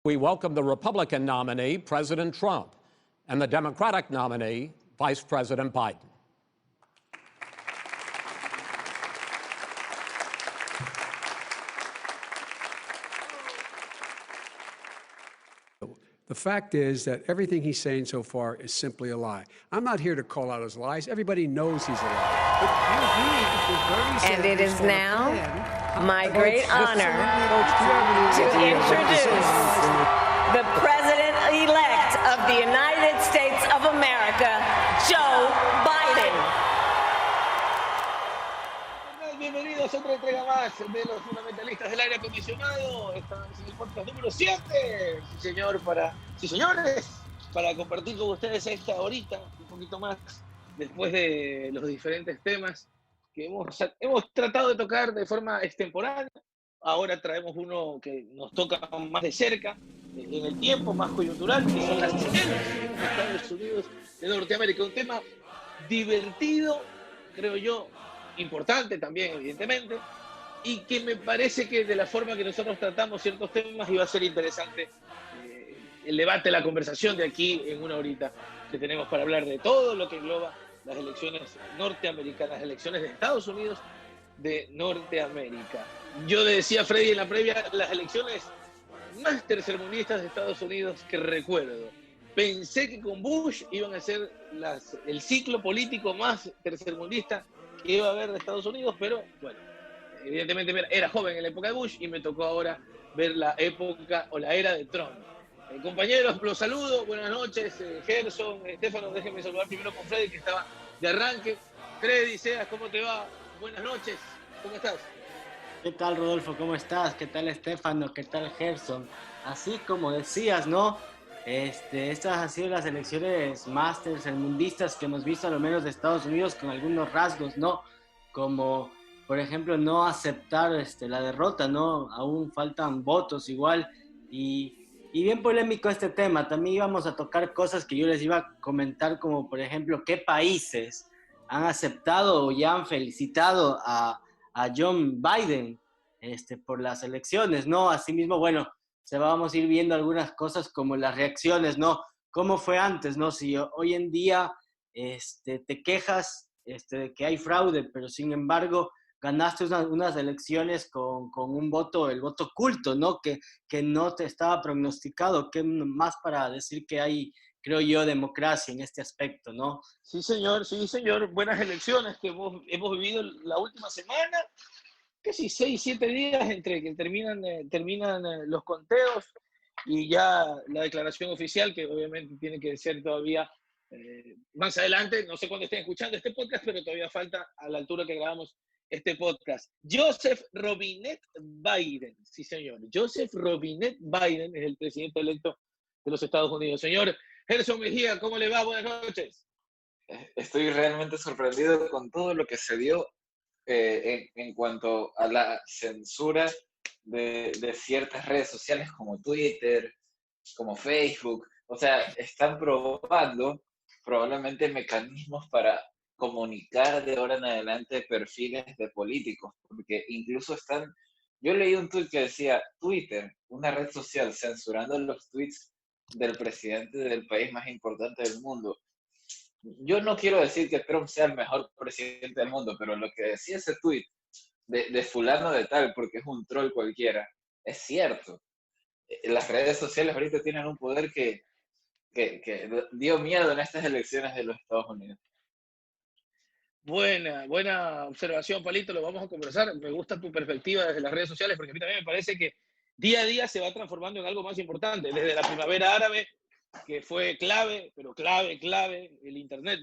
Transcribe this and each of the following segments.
We welcome the Republican nominee, President Trump, and the Democratic nominee, Vice President Biden. The fact is that everything he's saying so far is simply a lie. I'm not here to call out his lies. Everybody knows he's a liar. And it is now my great honor to introduce the President-elect of the United States of America, Joe Biden. Bienvenidos a otra entrega más de los fundamentalistas del aire acondicionado. Estamos en el podcast número 7. Sí, señor, señores, para compartir con ustedes esta horita, un poquito más, después de los diferentes temas que hemos tratado de tocar de forma extemporánea. Ahora traemos uno que nos toca más de cerca, en el tiempo, más coyuntural, que son las elecciones en Estados Unidos de Norteamérica. Un tema divertido, creo yo, importante también, evidentemente, y que me parece que de la forma que nosotros tratamos ciertos temas iba a ser interesante el debate, la conversación de aquí en una horita que tenemos para hablar de todo lo que engloba las elecciones norteamericanas, las elecciones de Estados Unidos de Norteamérica. Yo le decía a Freddy en la previa, las elecciones más tercermundistas de Estados Unidos que recuerdo. Pensé que con Bush iban a ser el ciclo político más tercermundista que iba a haber de Estados Unidos, pero bueno, evidentemente era joven en la época de Bush y me tocó ahora ver la época o la era de Trump. Compañeros, los saludo, buenas noches, Gerson, Estefano, déjenme saludar primero con Freddy, que estaba de arranque. Freddy, Seas, ¿cómo te va? Buenas noches, ¿cómo estás? ¿Qué tal, Rodolfo? ¿Cómo estás? ¿Qué tal, Estefano? ¿Qué tal, Gerson? Así como decías, ¿no? Estas han sido las elecciones más tercermundistas que hemos visto, a lo menos de Estados Unidos, con algunos rasgos, ¿no? Como, por ejemplo, no aceptar la derrota, ¿no? Aún faltan votos igual. Y bien polémico este tema. También íbamos a tocar cosas que yo les iba a comentar, como, por ejemplo, qué países han aceptado o ya han felicitado a John Biden por las elecciones, ¿no? Asimismo, bueno, vamos a ir viendo algunas cosas como las reacciones, ¿no? ¿Cómo fue antes, no? Si hoy en día te quejas de que hay fraude, pero sin embargo ganaste unas elecciones con un voto, el voto oculto, ¿no? Que no te estaba prognosticado, que más para decir que hay, creo yo, democracia en este aspecto, ¿no? Sí, señor, buenas elecciones que hemos vivido la última semana. Casi 6, 7 días entre que terminan los conteos y ya la declaración oficial, que obviamente tiene que ser todavía más adelante. No sé cuándo estén escuchando este podcast, pero todavía falta a la altura que grabamos este podcast. Joseph Robinette Biden, sí señor, Joseph Robinette Biden es el presidente electo de los Estados Unidos. Señor Gerson Mejía, ¿cómo le va? Buenas noches. Estoy realmente sorprendido con todo lo que se dio en cuanto a la censura de ciertas redes sociales como Twitter, como Facebook. O sea, están probando probablemente mecanismos para comunicar de ahora en adelante perfiles de políticos, porque incluso yo leí un tuit que decía, Twitter, una red social censurando los tweets del presidente del país más importante del mundo. Yo no quiero decir que Trump sea el mejor presidente del mundo, pero lo que decía ese tuit de fulano de tal, porque es un troll cualquiera, es cierto. Las redes sociales ahorita tienen un poder que dio miedo en estas elecciones de los Estados Unidos. Buena observación, Palito, lo vamos a conversar. Me gusta tu perspectiva desde las redes sociales, porque a mí también me parece que día a día se va transformando en algo más importante. Desde la primavera árabe, que fue clave, pero clave, el Internet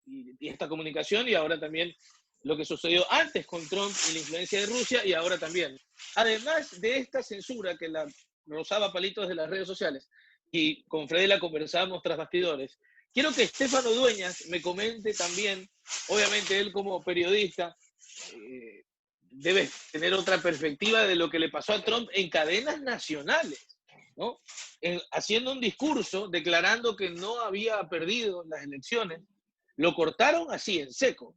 y esta comunicación, y ahora también lo que sucedió antes con Trump y la influencia de Rusia, y ahora también. Además de esta censura que la rozaba Palito desde las redes sociales, y con Freddy la conversábamos tras bastidores, quiero que Estefano Dueñas me comente también, obviamente él como periodista, debe tener otra perspectiva de lo que le pasó a Trump en cadenas nacionales, ¿no? Haciendo un discurso declarando que no había perdido las elecciones. Lo cortaron así, en seco.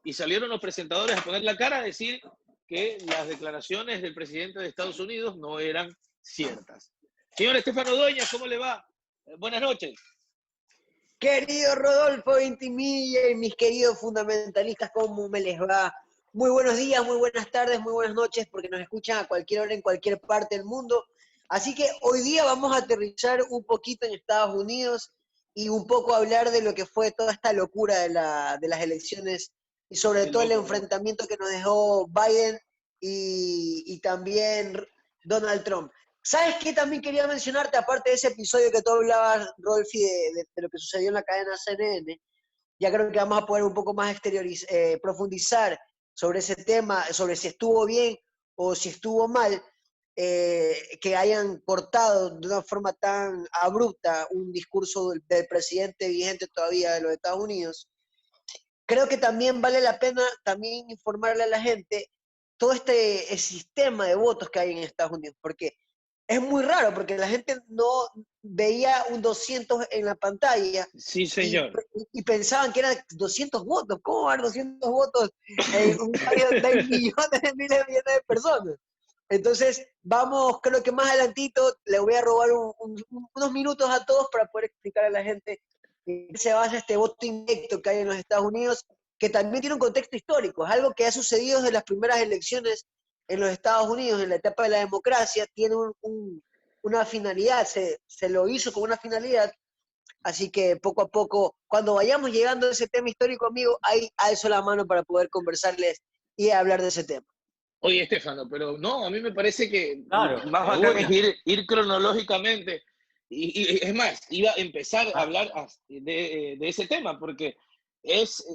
Y salieron los presentadores a poner la cara a decir que las declaraciones del presidente de Estados Unidos no eran ciertas. Señor Estefano Doña, ¿cómo le va? Buenas noches. Querido Rodolfo Ventimiglia y mis queridos fundamentalistas, ¿cómo me les va? Muy buenos días, muy buenas tardes, muy buenas noches, porque nos escuchan a cualquier hora en cualquier parte del mundo. Así que hoy día vamos a aterrizar un poquito en Estados Unidos y un poco hablar de lo que fue toda esta locura de las elecciones y sobre todo el enfrentamiento que nos dejó Biden y también Donald Trump. ¿Sabes qué también quería mencionarte, aparte de ese episodio que tú hablabas, Rolfi, de lo que sucedió en la cadena CNN? Ya creo que vamos a poder un poco más profundizar sobre ese tema, sobre si estuvo bien o si estuvo mal, que hayan cortado de una forma tan abrupta un discurso del presidente vigente todavía de los Estados Unidos. Creo que también vale la pena también informarle a la gente todo el sistema de votos que hay en Estados Unidos, porque es muy raro, porque la gente no veía un 200 en la pantalla. Sí, señor. Y pensaban que eran 200 votos. ¿Cómo va a haber 200 votos en un país donde hay millones de miles de personas? Entonces, vamos, creo que más adelantito le voy a robar unos minutos a todos para poder explicar a la gente en qué se basa este voto indirecto que hay en los Estados Unidos, que también tiene un contexto histórico. Es algo que ha sucedido desde las primeras elecciones en los Estados Unidos, en la etapa de la democracia, tiene una finalidad, se lo hizo con una finalidad, así que poco a poco, cuando vayamos llegando a ese tema histórico, amigo, ahí alzo la mano para poder conversarles y hablar de ese tema. Oye, Estefano, pero no, a mí me parece que Claro, más bacán es ir cronológicamente. Y es más, iba a empezar a hablar de ese tema, porque es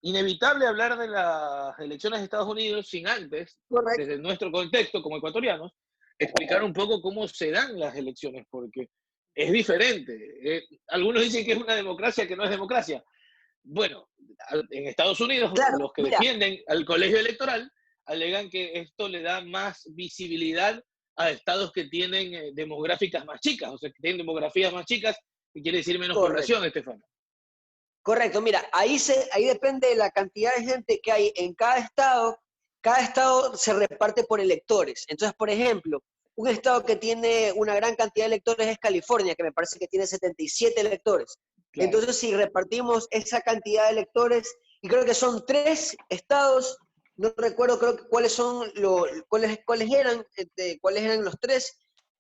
inevitable hablar de las elecciones de Estados Unidos sin antes, Correcto. desde nuestro contexto como ecuatorianos, explicar un poco cómo se dan las elecciones, porque es diferente. Algunos dicen que es una democracia que no es democracia. Bueno, en Estados Unidos, Claro, los que mira, defienden al colegio electoral alegan que esto le da más visibilidad a estados que tienen demográficas más chicas, o sea, que tienen demografías más chicas, que quiere decir menos correcto. población, Estefano. Correcto, mira, ahí depende de la cantidad de gente que hay en cada estado se reparte por electores. Entonces, por ejemplo, un estado que tiene una gran cantidad de electores es California, que me parece que tiene 77 electores. Claro. Entonces, si repartimos esa cantidad de electores, y creo que son 3 estados, no recuerdo creo que cuáles eran los 3,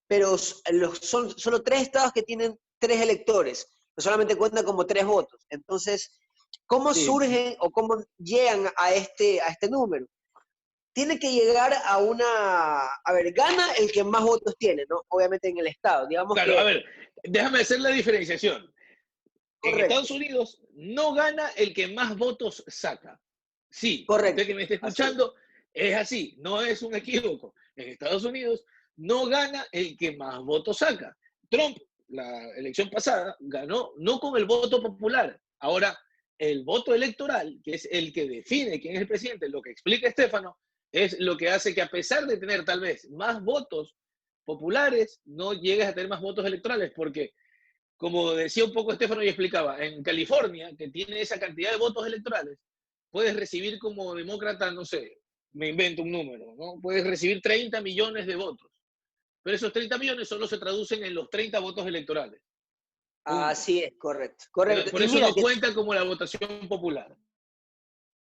pero son solo 3 estados que tienen 3 electores, que solamente cuentan como 3 votos. Entonces, ¿cómo surgen o cómo llegan a este número? Tiene que llegar a ver, gana el que más votos tiene, ¿no? Obviamente en el estado, digamos. Claro, que, a ver, déjame hacer la diferenciación. correcto. En Estados Unidos no gana el que más votos saca. Sí, Correcto. usted que me está escuchando, es así, no es un equívoco. En Estados Unidos no gana el que más votos saca. Trump, la elección pasada, ganó no con el voto popular. Ahora, el voto electoral, que es el que define quién es el presidente, lo que explica Estefano, es lo que hace que a pesar de tener tal vez más votos populares, no llegues a tener más votos electorales, porque como decía un poco Estefano y explicaba, en California, que tiene esa cantidad de votos electorales, puedes recibir como demócrata, no sé, me invento un número, ¿no? Puedes recibir 30 millones de votos. Pero esos 30 millones solo se traducen en los 30 votos electorales. Así es, correcto. Correcto. Por Y eso mira no que cuenta como la votación popular.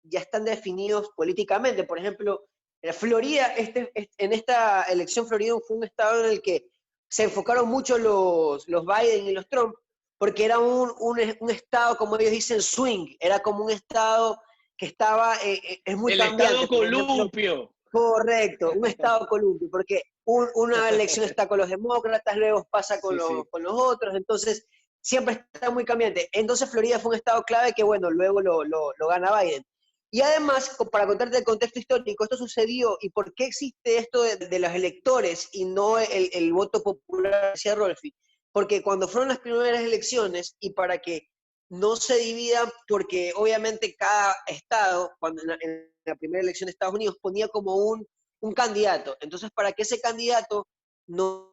ya están definidos políticamente. Por ejemplo, Florida, en esta elección Florida fue un estado en el que se enfocaron mucho los Biden y los Trump, porque era un estado, como ellos dicen, swing, era como un estado que estaba, es muy el cambiante. estado columpio. Correcto, un estado columpio, porque una elección está con los demócratas, luego pasa con los otros, entonces siempre está muy cambiante. Entonces Florida fue un estado clave que, bueno, luego lo gana Biden. Y además, para contarte el contexto histórico, esto sucedió, y por qué existe esto de los electores y no el voto popular, decía Rolfi, porque cuando fueron las primeras elecciones, y para que no se dividan, porque obviamente cada estado, cuando en la primera elección de Estados Unidos, ponía como un candidato. Entonces, para que ese candidato no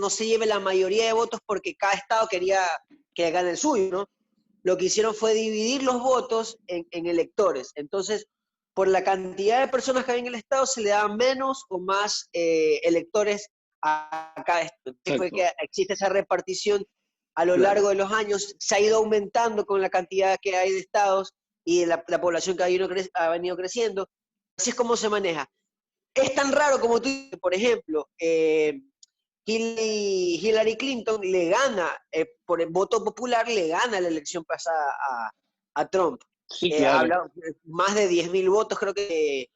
se lleve la mayoría de votos, porque cada estado quería que gane el suyo, ¿no? Lo que hicieron fue dividir los votos en electores. Entonces, por la cantidad de personas que hay en el estado, se le daban menos o más electores acá fue Exacto. que existe esa repartición a lo Claro. largo de los años, se ha ido aumentando con la cantidad que hay de estados y de la población que ha venido creciendo. Así es como se maneja. Es tan raro como tú dices, por ejemplo, Hillary Clinton le gana, por el voto popular, le gana la elección pasada a Trump. Sí, claro. Habla más de 10.000 votos, creo que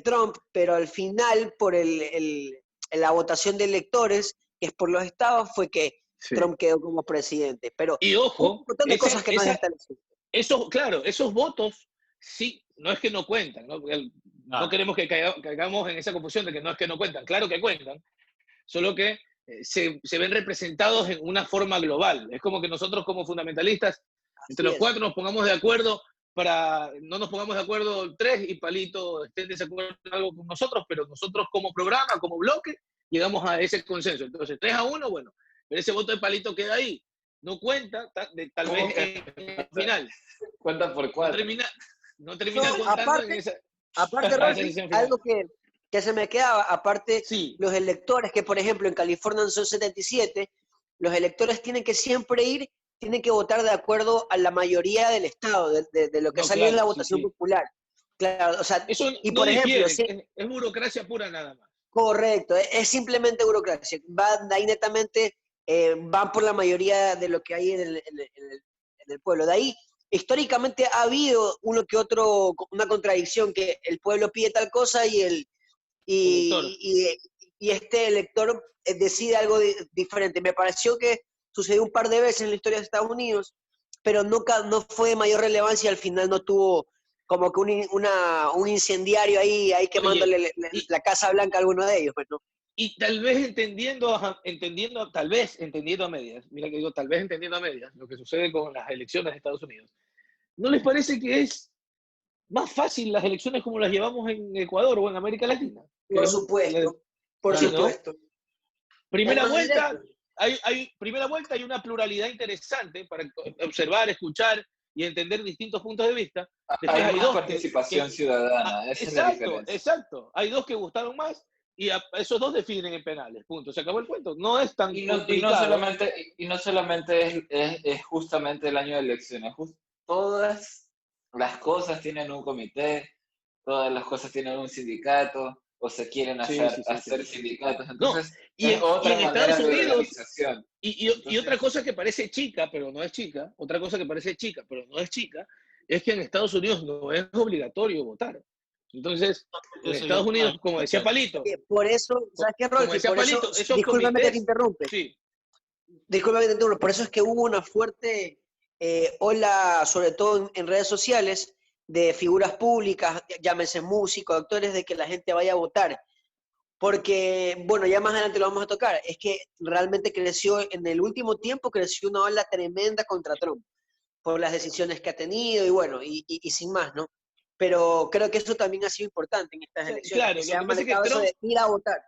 Trump, pero al final, por la votación de electores, que es por los estados, fue que Sí. Trump quedó como presidente. Pero Y un ojo, montón de cosas que no es esta elección. claro, esos votos, sí, no es que no cuentan, ¿no? Porque no queremos que caigamos en esa confusión de que no es que no cuentan, claro que cuentan, solo que se ven representados en una forma global. Es como que nosotros como fundamentalistas, entre los cuatro nos pongamos de acuerdo no nos pongamos de acuerdo tres y Palito esté en desacuerdo en algo con nosotros, pero nosotros como programa, como bloque, llegamos a ese consenso. Entonces, 3-1, bueno, pero ese voto de Palito queda ahí. No cuenta, tal vez en el final. Cuenta por 4. No termina contando en esa... Aparte, Rolfi, algo que se me quedaba, aparte, sí. Los electores, que por ejemplo en California son 77, los electores tienen que siempre tienen que votar de acuerdo a la mayoría del estado, de lo que salió en la votación popular. Claro, o sea, eso y no por ejemplo, es burocracia pura nada más. Correcto, es simplemente burocracia. De ahí netamente van por la mayoría de lo que hay en el pueblo. De ahí, históricamente ha habido una contradicción, que el pueblo pide tal cosa y este elector decide algo diferente. Me pareció que sucedió un par de veces en la historia de Estados Unidos, pero no fue de mayor relevancia. Al final no tuvo como que un incendiario ahí quemándole la Casa Blanca a alguno de ellos, pues, ¿no? Y tal vez entendiendo a medias, mira que digo tal vez entendiendo a medias, lo que sucede con las elecciones de Estados Unidos, ¿no les parece que es más fácil las elecciones como las llevamos en Ecuador o en América Latina? Por supuesto, por supuesto. Primera vuelta, primera vuelta hay una pluralidad interesante para observar, escuchar y entender distintos puntos de vista. Después hay más participación ciudadana, esa es la diferencia. Exacto, hay dos que gustaron más y esos dos definen en penales, punto, se acabó el cuento. No es tan complicado. Y no solamente es justamente el año de elecciones, todas las cosas tienen un comité, todas las cosas tienen un sindicato, o se quieren hacer sindicatos, entonces es otra manera de organización. Y otra cosa que parece chica, pero no es chica, es que en Estados Unidos no es obligatorio votar. Entonces, en Estados Unidos, como decía Palito... Por eso, ¿sabes qué, Rolfi? Por eso, discúlpame que te interrumpe. Sí. Discúlpame que te interrumpe. Por eso es que hubo una fuerte ola, sobre todo en redes sociales, de figuras públicas, llámense músicos, actores, de que la gente vaya a votar. Porque, bueno, ya más adelante lo vamos a tocar, es que realmente en el último tiempo creció una ola tremenda contra Trump, por las decisiones que ha tenido y bueno, y sin más, ¿no? Pero creo que eso también ha sido importante en estas elecciones. Claro, se ha manejado eso de ir a votar.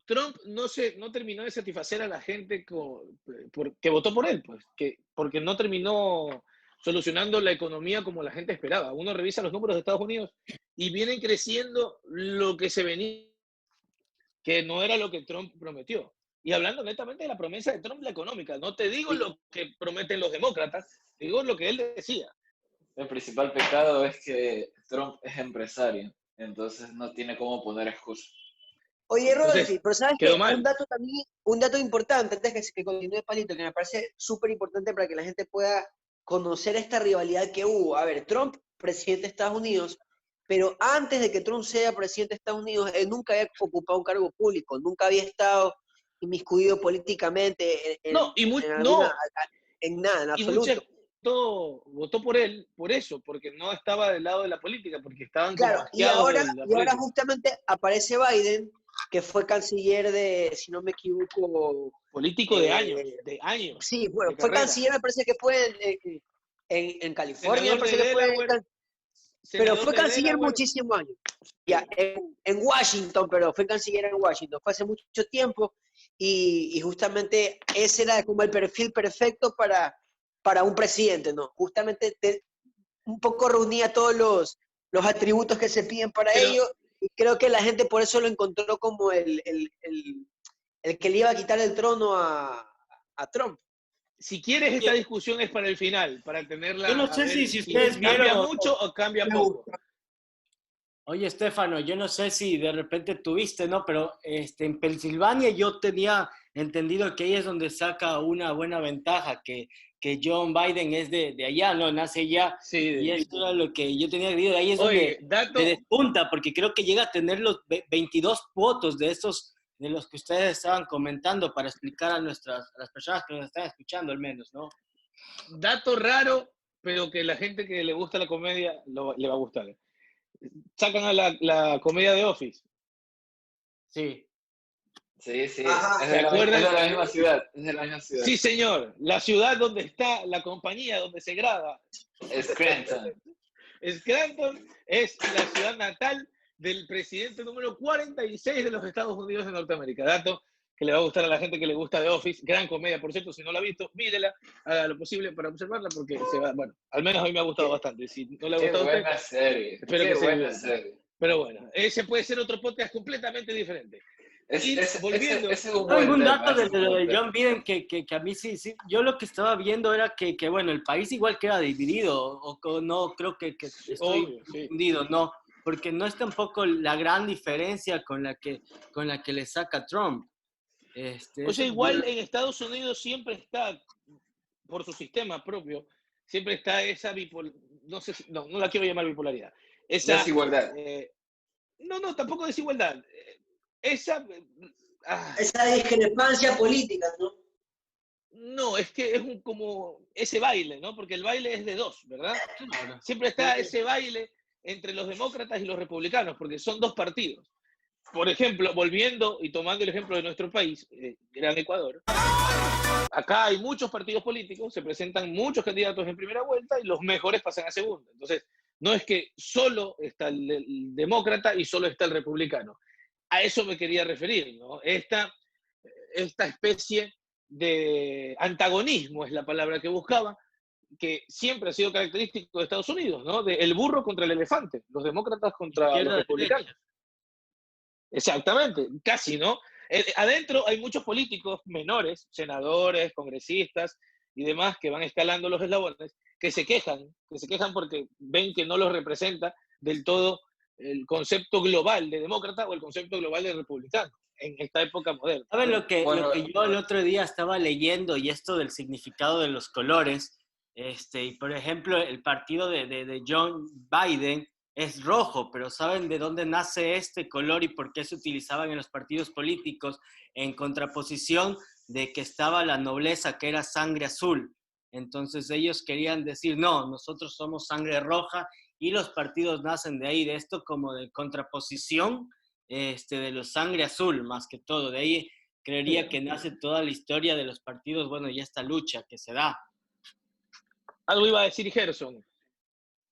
Trump no terminó de satisfacer a la gente que votó por él, pues, porque no terminó solucionando la economía como la gente esperaba. Uno revisa los números de Estados Unidos y vienen creciendo lo que se venía, que no era lo que Trump prometió. Y hablando netamente de la promesa de Trump, la económica, no te digo lo que prometen los demócratas, digo lo que él decía. El principal pecado es que Trump es empresario, entonces no tiene cómo poner excusas. Oye, Rodolfo, pero ¿sabes qué? Un dato importante, antes que continúe Palito, que me parece súper importante para que la gente pueda conocer esta rivalidad que hubo. A ver, Trump, presidente de Estados Unidos, pero antes de que Trump sea presidente de Estados Unidos, él nunca había ocupado un cargo público, nunca había estado inmiscuido políticamente en nada, en absoluto. Votó por él, por eso, porque no estaba del lado de la política, porque estaban claro, y ahora justamente aparece Biden, que fue canciller de, si no me equivoco... Político de años. Sí, bueno, fue canciller, me parece que fue en California, me parece que fue... Pero fue canciller muchísimos años. Ya, en Washington, pero fue canciller en Washington. Fue hace mucho tiempo y justamente ese era como el perfil perfecto para un presidente, ¿no? Justamente un poco reunía todos los atributos que se piden para ello y creo que la gente por eso lo encontró como el el que le iba a quitar el trono a Trump. Si quieres, esta discusión es para el final, para tenerla. Yo no a sé ver si ustedes cambia vieron. mucho o cambia poco. Oye, Estefano, yo no sé si de repente tuviste, ¿no? Pero en Pensilvania yo tenía entendido que ahí es donde saca una buena ventaja, que John Biden es de allá, ¿no? Nace allá. Sí, Y eso era lo que yo tenía entendido. Ahí es Oye, donde despunta, porque creo que llega a tener los 22 votos de esos, de los que ustedes estaban comentando, para explicar a las personas que nos están escuchando al menos, ¿no? dato raro, pero que la gente que le gusta la comedia le va a gustar. Sacan a la comedia de Office. Sí. Sí, sí, Ajá. es ¿Se de acuerdan? la misma ciudad, es de la misma ciudad. Sí, señor. La ciudad donde está la compañía donde se graba. Scranton. Scranton es la ciudad natal del presidente número 46 de los Estados Unidos de Norteamérica. Dato que le va a gustar a la gente que le gusta The Office. Gran comedia, por cierto. Si no la ha visto, mírela, haga lo posible para observarla, porque bueno, al menos a mí me ha gustado bastante. Si no le ha Qué gustado a usted, buena serie. espero Qué que sea buena bien. serie. Pero bueno, ese puede ser otro podcast completamente diferente. Volviendo. Ese es un No, buen algún tema, dato ese de es un lo buen de tema. John Biden que a mí sí, yo lo que estaba viendo era que bueno, el país igual queda dividido, no creo que estoy Obvio, sí. confundido, no, porque no es tampoco la gran diferencia con la que le saca Trump. O sea, Eso igual en Estados Unidos siempre está, por su sistema propio, siempre está esa no sé no la quiero llamar bipolaridad. Esa Desigualdad. no, tampoco desigualdad. Esa Esa discrepancia política, ¿no? no, es que es como ese baile, ¿no? Porque el baile es de dos, ¿verdad? Claro. Siempre está ese baile entre los demócratas y los republicanos, porque son dos partidos. Por ejemplo, volviendo y tomando el ejemplo de nuestro país, Gran Ecuador, acá hay muchos partidos políticos, se presentan muchos candidatos en primera vuelta y los mejores pasan a segunda. Entonces, no es que solo está el demócrata y solo está el republicano. A eso me quería referir, ¿no? Esta especie de antagonismo es la palabra que buscaba, que siempre ha sido característico de Estados Unidos, ¿no? De el burro contra el elefante, los demócratas contra Izquierda, los republicanos. derecha. Exactamente, casi, ¿no? Adentro hay muchos políticos menores, senadores, congresistas y demás que van escalando los eslabones, que se quejan porque ven que no los representa del todo el concepto global de demócrata o el concepto global de republicano en esta época moderna. ¿Saben lo que yo el Bueno, otro día estaba leyendo, y esto del significado de los colores? Y por ejemplo, el partido de John Biden es rojo, pero ¿saben de dónde nace este color y por qué se utilizaban en los partidos políticos? En contraposición de que estaba la nobleza, que era sangre azul. Entonces ellos querían decir, no, nosotros somos sangre roja, y los partidos nacen de ahí, de esto como de contraposición de los sangre azul, más que todo. De ahí creería que nace toda la historia de los partidos, bueno, y esta lucha que se da. Algo iba a decir Gerson.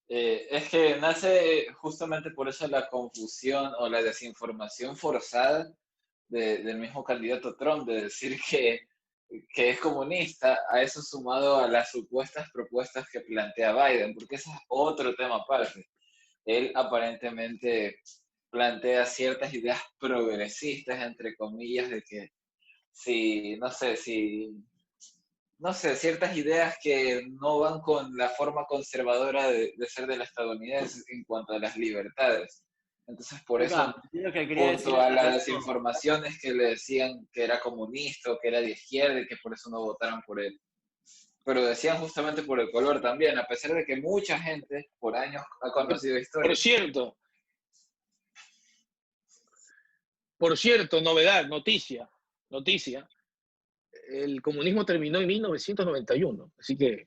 Es que nace justamente por eso la confusión o la desinformación forzada del mismo candidato Trump, de decir que es comunista, a eso sumado a las supuestas propuestas que plantea Biden, porque ese es otro tema aparte. Él aparentemente plantea ciertas ideas progresistas, entre comillas, de que ciertas ideas que no van con la forma conservadora de ser del estadounidense en cuanto a las libertades. Entonces, por eso, junto a las desinformaciones que le decían que era comunista o que era de izquierda y que por eso no votaron por él. Pero decían justamente por el color también, a pesar de que mucha gente por años ha conocido historia. Por cierto, novedad, noticia. El comunismo terminó en 1991, así que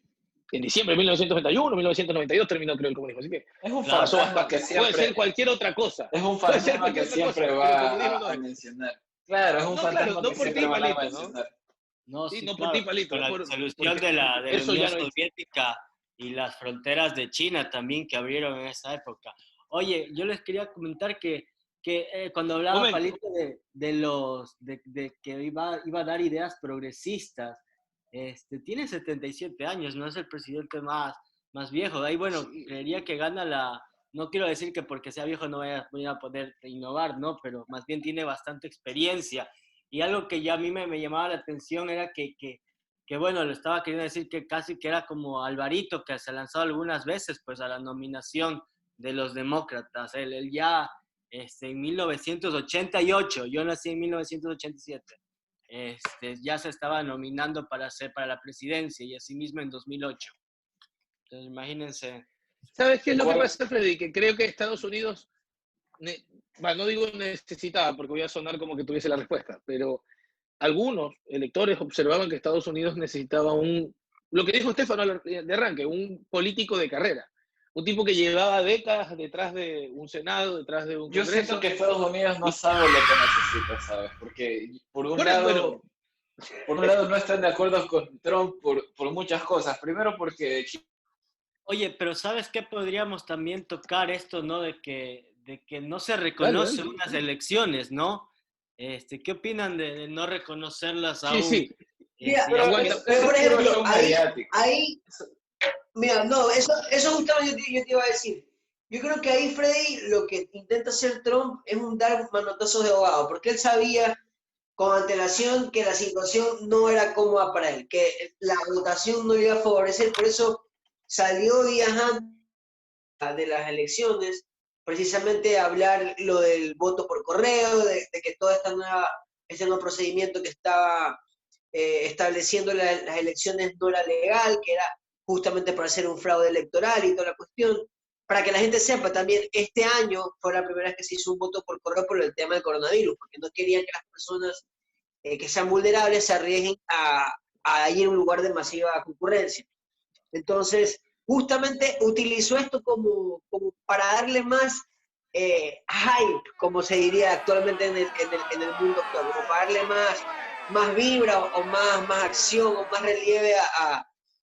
en diciembre de 1991, 1992 terminó, creo, el comunismo, así que es un pasó fantasma bastante. que siempre, puede ser cualquier otra cosa. Es un fantasma que siempre va a mencionar. Claro, es un fantasma que siempre van a mencionar. No, sí, sí, no claro, por ti, Palito. con la disolución de la Unión Soviética y las fronteras de China también que abrieron en esa época. Oye, yo les quería comentar que cuando hablaba Palito de que iba a dar ideas progresistas, tiene 77 años, no es el presidente más viejo. De ahí, bueno, creería que gana no quiero decir que porque sea viejo no vaya a poder innovar, ¿no? Pero más bien tiene bastante experiencia. Y algo que ya a mí me llamaba la atención era que, bueno, lo estaba queriendo decir que casi que era como Alvarito, que se ha lanzado algunas veces pues a la nominación de los demócratas. Él ya en 1988, yo nací en 1987, ya se estaba nominando para la presidencia y asimismo en 2008. Entonces, imagínense. ¿Sabes qué es lo que ¿Cuál? pasa, Freddy? Que creo que Estados Unidos, no digo necesitaba, porque voy a sonar como que tuviese la respuesta, pero algunos electores observaban que Estados Unidos necesitaba lo que dijo Estefano de arranque, un político de carrera. Un tipo que llevaba décadas detrás de un Senado, detrás de un Yo Congreso. siento que Estados Unidos no sabe lo que necesita, ¿sabes? Porque por un lado no están de acuerdo con Trump por muchas cosas. Primero porque Oye, pero ¿sabes qué podríamos también tocar esto, ¿no? De que no se Dale, reconoce dale. unas elecciones, ¿no? ¿Qué opinan de no reconocerlas aún? Sí. Mira, pero aguanta. pero por es puro ejemplo, show mediático. ahí, mira, no, eso justamente yo te iba a decir. Yo creo que ahí, Freddy, lo que intenta hacer Trump es dar manotazos de ahogado, porque él sabía con antelación que la situación no era cómoda para él, que la votación no iba a favorecer, por eso salió días antes de las elecciones, precisamente a hablar lo del voto por correo, de que todo este nuevo procedimiento que estaba estableciendo las elecciones no era legal, que era justamente para hacer un fraude electoral y toda la cuestión. Para que la gente sepa también, este año fue la primera vez que se hizo un voto por correo por el tema del coronavirus, porque no querían que las personas que sean vulnerables se arriesguen a ir a un lugar de masiva concurrencia. Entonces, justamente utilizó esto como para darle más hype, como se diría actualmente en el mundo actual, como para darle más vibra o más acción o más relieve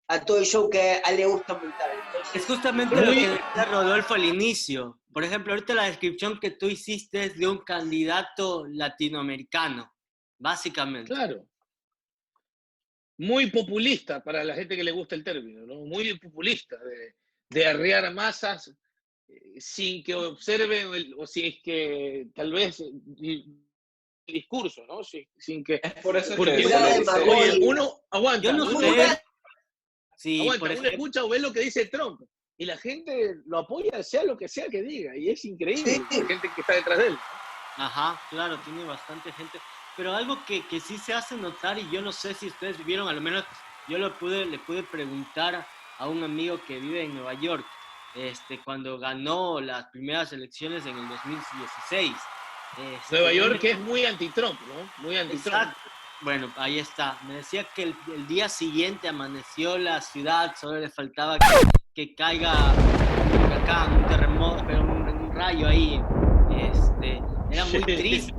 a todo el show que a él le gusta montar. Entonces, Es justamente lo que decía Rodolfo al inicio. Por ejemplo, ahorita la descripción que tú hiciste es de un candidato latinoamericano, básicamente. Claro. Muy populista para la gente que le gusta el término, ¿no? Muy populista, de arrear masas sin que observen, o si es que tal vez el discurso, ¿no? Sin que... Es por eso Porque que se lo dice. oye, uno aguanta, Yo no uno sé. Sí, aguanta, por uno ejemplo, escucha o ve lo que dice Trump y la gente lo apoya sea lo que sea que diga, y es increíble Sí. la gente que está detrás de él. ajá, claro, tiene bastante gente. Pero algo que sí se hace notar, y yo no sé si ustedes vivieron, a lo menos yo le pude preguntar a un amigo que vive en Nueva York, cuando ganó las primeras elecciones en el 2016. Nueva él York me- que es muy anti-Trump, ¿no? Muy anti-Trump. Exacto. Bueno, ahí está. Me decía que el día siguiente amaneció la ciudad, solo le faltaba que caiga un huracán, un terremoto, pero un rayo ahí. Era muy triste.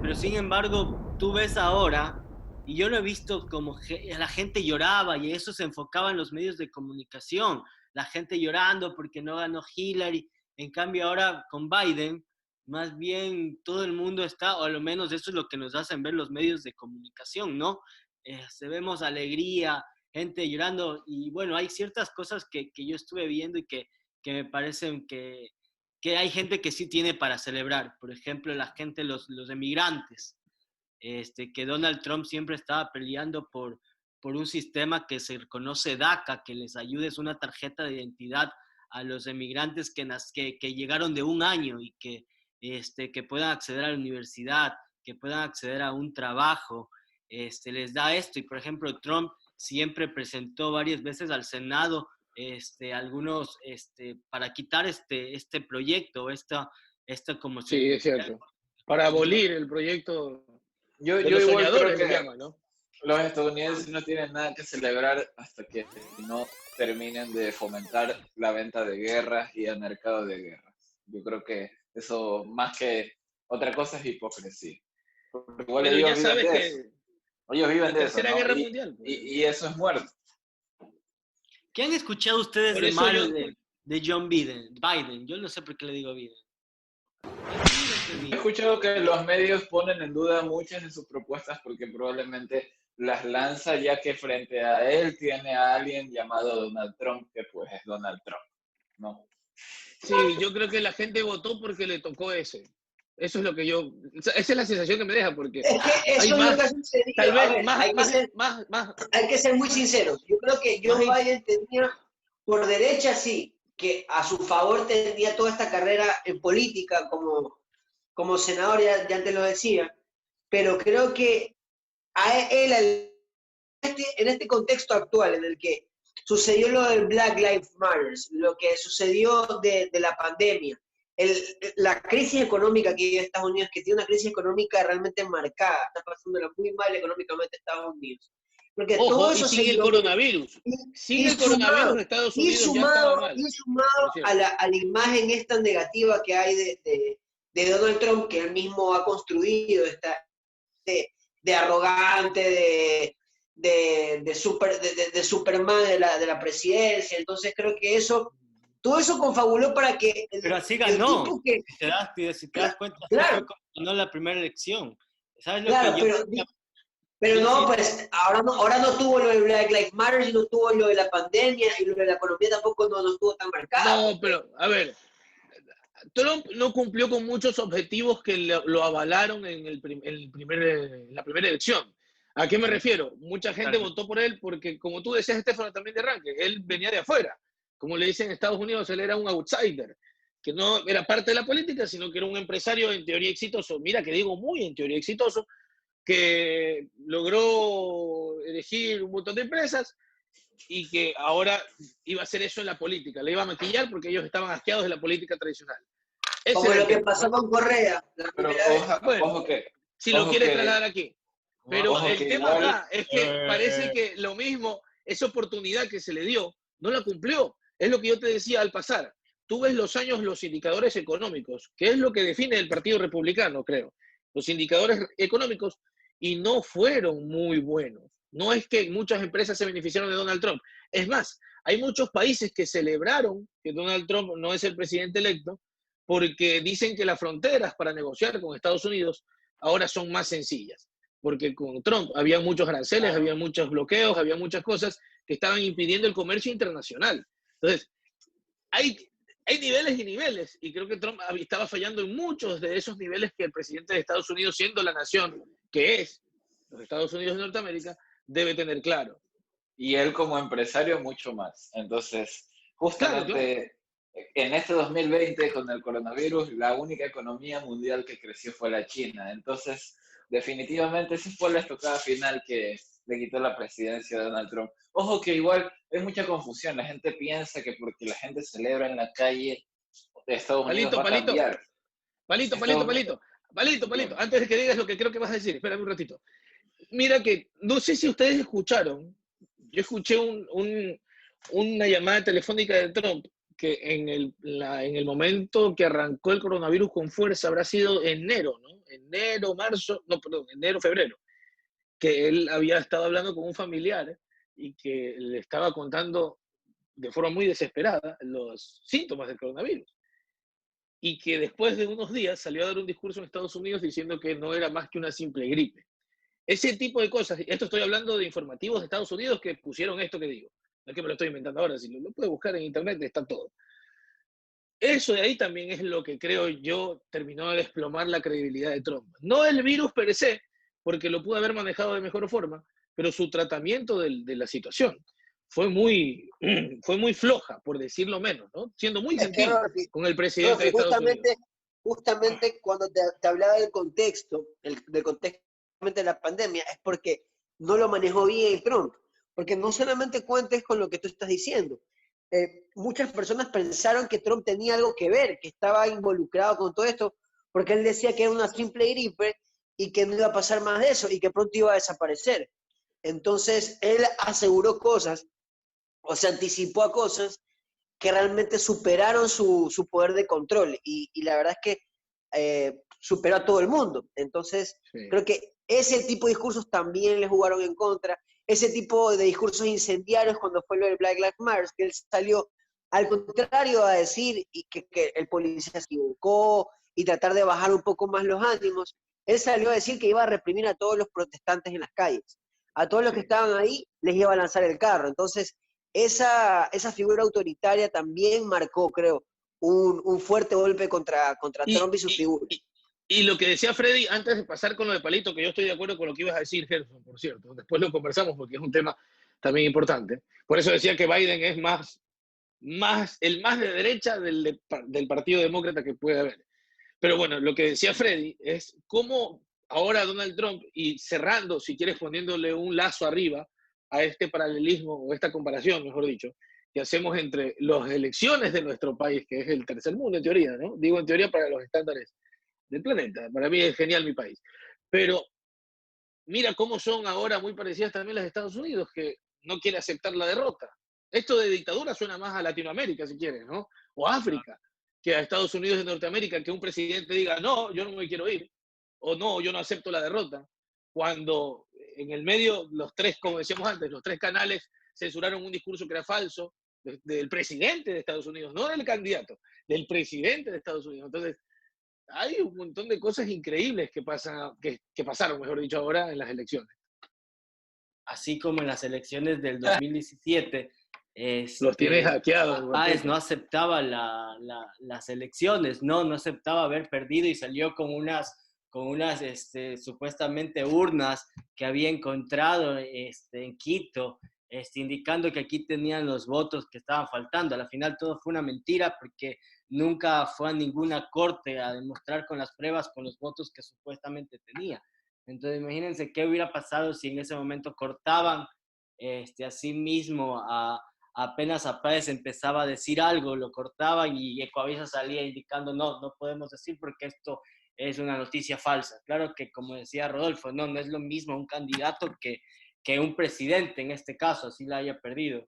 Pero sin embargo, tú ves ahora, y yo lo he visto como la gente lloraba y eso se enfocaba en los medios de comunicación. La gente llorando porque no ganó Hillary. En cambio, ahora con Biden más bien todo el mundo está, o al menos eso es lo que nos hacen ver los medios de comunicación, ¿no? Se vemos alegría, gente llorando, y bueno, hay ciertas cosas que yo estuve viendo y que me parecen que hay gente que sí tiene para celebrar. Por ejemplo, la gente, los emigrantes, que Donald Trump siempre estaba peleando por un sistema que se conoce DACA, que les ayude, es una tarjeta de identidad a los emigrantes que llegaron de un año y que puedan acceder a la universidad, que puedan acceder a un trabajo, les da esto. Y por ejemplo, Trump siempre presentó varias veces al Senado algunos, para quitar este proyecto, esta como Sí, es cierto. Para abolir el proyecto Yo de los igual creo soñadores, le que llaman, ¿no? los estadounidenses no tienen nada que celebrar hasta que no terminen de fomentar la venta de guerras y el mercado de guerras. Yo creo que eso, más que otra cosa, es hipocresía. Porque igual Pero ellos ya viven sabes de que eso. Ellos la viven de eso, Tercera ¿no? Guerra Mundial. Pues. Y eso es muerte. ¿Qué han escuchado ustedes Por de eso malo yo- de John Biden? Yo no sé por qué le digo Biden. He escuchado que los medios ponen en duda muchas de sus propuestas porque probablemente las lanza ya que frente a él tiene a alguien llamado Donald Trump, que pues es Donald Trump, ¿no? Sí, yo creo que la gente votó porque le tocó ese. Eso es lo que yo... Esa es la sensación que me deja, porque Es que hay eso es más, lo que ha sucedido. tal A vez ver, más... hay que ser muy sinceros. Yo creo que Joe Más- Biden tenía, por derecha sí, que a su favor tenía toda esta carrera en política como senador, ya antes lo decía, pero creo que a él, en este contexto actual en el que sucedió lo del Black Lives Matter, lo que sucedió de la pandemia, la crisis económica que vive Estados Unidos, que tiene una crisis económica realmente marcada, está pasándola muy mal económicamente Estados Unidos. Porque todo Ojo, y eso sin se el dio, coronavirus. Sin el coronavirus, Estados Unidos ya estaba mal. y sumado por cierto. a la imagen esta negativa que hay de Donald Trump, que él mismo ha construido, de arrogante, de Superman de la presidencia. Entonces creo que todo eso confabuló para que Pero así el ganó. tipo que, Si te das cuenta, así Claro. fue como ganó la primera elección. ¿Sabes lo claro, que yo... pero no, Sí. pues ahora no tuvo lo de Black Lives Matter, y no tuvo lo de la pandemia, y lo de la economía tampoco no estuvo tan marcado. No, pero, a ver, Trump no cumplió con muchos objetivos que lo avalaron en la primera elección. ¿A qué me refiero? Mucha gente Claro. votó por él porque, como tú decías, Estefano, también de arranque, él venía de afuera. Como le dicen en Estados Unidos, él era un outsider, que no era parte de la política, sino que era un empresario en teoría exitoso. Mira que digo muy en teoría exitoso, que logró elegir un montón de empresas y que ahora iba a hacer eso en la política. Le iba a maquillar porque ellos estaban asqueados de la política tradicional. Ese Como era lo el que tema, pasó ¿no? con Correa. La Pero primera vez. Bueno, ojo que, Si lo ojo quieres que- trasladar aquí. Pero ojo el que tema igual- acá es que parece que lo mismo, esa oportunidad que se le dio, no la cumplió. Es lo que yo te decía al pasar. Tú ves los indicadores económicos, que es lo que define el Partido Republicano, creo. Los indicadores económicos, y no fueron muy buenos. No es que muchas empresas se beneficiaron de Donald Trump. Es más, hay muchos países que celebraron que Donald Trump no es el presidente electo porque dicen que las fronteras para negociar con Estados Unidos ahora son más sencillas. Porque con Trump había muchos aranceles, había muchos bloqueos, había muchas cosas que estaban impidiendo el comercio internacional. Entonces, hay, hay niveles y niveles, y creo que Trump estaba fallando en muchos de esos niveles que el presidente de Estados Unidos, siendo la nación que es los Estados Unidos de Norteamérica, debe tener claro. Y él como empresario mucho más. Entonces, justamente en este 2020 con el coronavirus, la única economía mundial que creció fue la China. Entonces, definitivamente esa fue la estocada final que le quitó la presidencia a Donald Trump. Ojo que igual hay mucha confusión. La gente piensa que porque la gente celebra en la calle, Estados Unidos va a cambiar. Palito. Antes de que digas lo que creo que vas a decir, espérame un ratito. Mira que, no sé si ustedes escucharon, yo escuché una llamada telefónica de Trump que en el momento que arrancó el coronavirus con fuerza, habrá sido enero, ¿no? Enero, febrero, que él había estado hablando con un familiar y que le estaba contando de forma muy desesperada los síntomas del coronavirus. Y que después de unos días salió a dar un discurso en Estados Unidos diciendo que no era más que una simple gripe. Ese tipo de cosas, esto estoy hablando de informativos de Estados Unidos que pusieron esto que digo. No es que me lo estoy inventando ahora, si lo puedes buscar en internet, está todo. Eso de ahí también es lo que creo yo terminó de desplomar la credibilidad de Trump. No el virus per se, porque lo pudo haber manejado de mejor forma, pero su tratamiento de la situación fue muy floja, por decirlo menos, ¿no? Siendo muy gentil con el presidente de Estados Unidos. Justamente cuando te hablaba del contexto de la pandemia, es porque no lo manejó bien Trump. Porque no solamente cuentes con lo que tú estás diciendo. Muchas personas pensaron que Trump tenía algo que ver, que estaba involucrado con todo esto, porque él decía que era una simple gripe y que no iba a pasar más de eso y que pronto iba a desaparecer. Entonces, él aseguró cosas, o se anticipó a cosas que realmente superaron su poder de control. Y la verdad es que superó a todo el mundo. Entonces, Sí. creo que ese tipo de discursos también le jugaron en contra. Ese tipo de discursos incendiarios cuando fue lo del Black Lives Matter, que él salió al contrario a decir y que el policía se equivocó y tratar de bajar un poco más los ánimos. Él salió a decir que iba a reprimir a todos los protestantes en las calles. A todos los que estaban ahí les iba a lanzar el carro. Entonces, esa figura autoritaria también marcó, creo, un fuerte golpe contra Trump y su figura. Y lo que decía Freddy, antes de pasar con lo de Palito, que yo estoy de acuerdo con lo que ibas a decir, Gerson, por cierto, después lo conversamos porque es un tema también importante. Por eso decía que Biden es el más de derecha del Partido Demócrata que puede haber. Pero bueno, lo que decía Freddy es cómo ahora Donald Trump, y cerrando, si quieres, poniéndole un lazo arriba a este paralelismo, o esta comparación, mejor dicho, que hacemos entre las elecciones de nuestro país, que es el tercer mundo en teoría, ¿no? Digo en teoría para los estándares del planeta. Para mí es genial mi país. Pero mira cómo son ahora muy parecidas también las de Estados Unidos, que no quiere aceptar la derrota. Esto de dictadura suena más a Latinoamérica, si quieres, ¿no? O a África, que a Estados Unidos de Norteamérica, que un presidente diga, no, yo no me quiero ir, o no, yo no acepto la derrota. Cuando en el medio, los tres, como decíamos antes, los tres canales censuraron un discurso que era falso del presidente de Estados Unidos, no del candidato, del presidente de Estados Unidos. Entonces, hay un montón de cosas increíbles que pasaron, mejor dicho, ahora en las elecciones. Así como en las elecciones del 2017, Los tienes hackeados. Páez no aceptaba las elecciones, no aceptaba haber perdido y salió con unas supuestamente urnas que había encontrado en Quito, indicando que aquí tenían los votos que estaban faltando. Al final todo fue una mentira porque nunca fue a ninguna corte a demostrar con las pruebas, con los votos que supuestamente tenía. Entonces imagínense qué hubiera pasado si en ese momento cortaban así mismo apenas a Páez empezaba a decir algo, lo cortaban y Ecoavisa salía indicando no podemos decir porque esto es una noticia falsa. Claro que, como decía Rodolfo, no es lo mismo un candidato que un presidente, en este caso, así la haya perdido.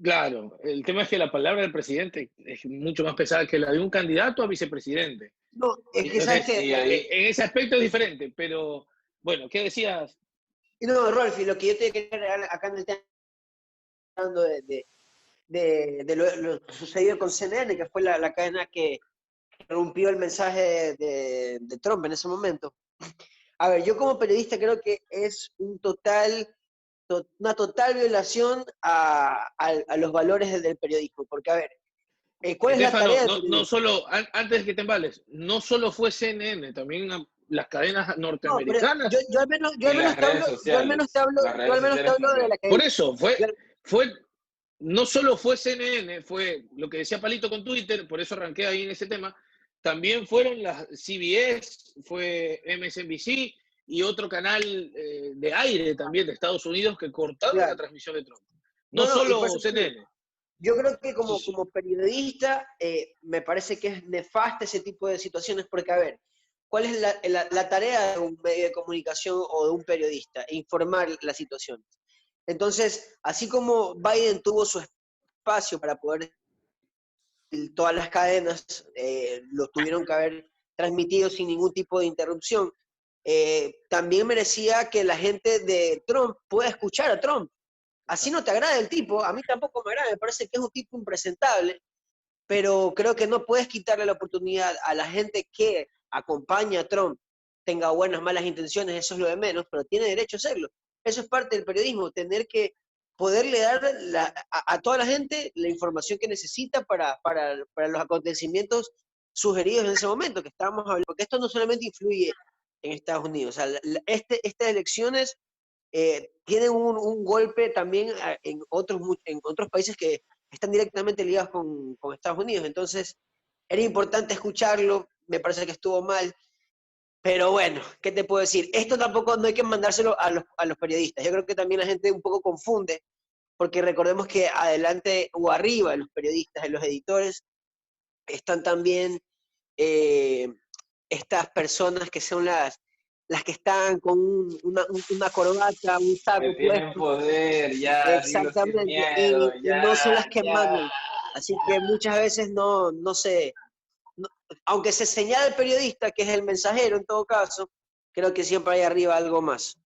Claro, el tema es que la palabra del presidente es mucho más pesada que la de un candidato a vicepresidente. No, es que sabes que... En ese aspecto es diferente, pero bueno, ¿qué decías? No, Rolfi, lo que yo te quería agregar acá en el tema hablando de lo sucedido con CNN, que fue la cadena que rompió el mensaje de Trump en ese momento. A ver, yo como periodista creo que es una total violación a los valores del periodismo, porque a ver, ¿cuál es la tarea del periodismo? No solo, antes de que te embales, no solo fue CNN, también las cadenas norteamericanas. No, yo al menos te hablo de la cadena. Por eso, no solo fue CNN, fue lo que decía Palito con Twitter, por eso arranqué ahí en ese tema, también fueron las CBS, fue MSNBC y otro canal de aire también de Estados Unidos que cortaron la transmisión de Trump. No solo CNN. Yo creo que como periodista me parece que es nefasto ese tipo de situaciones porque, a ver, ¿cuál es la tarea de un medio de comunicación o de un periodista? Informar las situaciones. Entonces, así como Biden tuvo su espacio para poder, todas las cadenas lo tuvieron que haber transmitido sin ningún tipo de interrupción, también merecía que la gente de Trump pueda escuchar a Trump. Así no te agrada el tipo, a mí tampoco me agrada, me parece que es un tipo impresentable, pero creo que no puedes quitarle la oportunidad a la gente que acompaña a Trump, tenga buenas, malas intenciones, eso es lo de menos, pero tiene derecho a hacerlo. Eso es parte del periodismo, tener que poderle dar a toda la gente la información que necesita para los acontecimientos sugeridos en ese momento que estábamos hablando, porque esto no solamente influye en Estados Unidos, o sea, estas elecciones tienen un golpe también en otros países que están directamente ligados con Estados Unidos, entonces era importante escucharlo, me parece que estuvo mal, pero bueno, ¿qué te puedo decir? Esto tampoco no hay que mandárselo a los periodistas, yo creo que también la gente un poco confunde, porque recordemos que adelante o arriba de los periodistas, de los editores, están también estas personas que son las que están con una corbata, un saco. Que tienen poder, ya. Exactamente, miedo, y no son las que mandan. Así que muchas veces no sé, aunque se señala el periodista, que es el mensajero en todo caso, creo que siempre hay arriba algo más.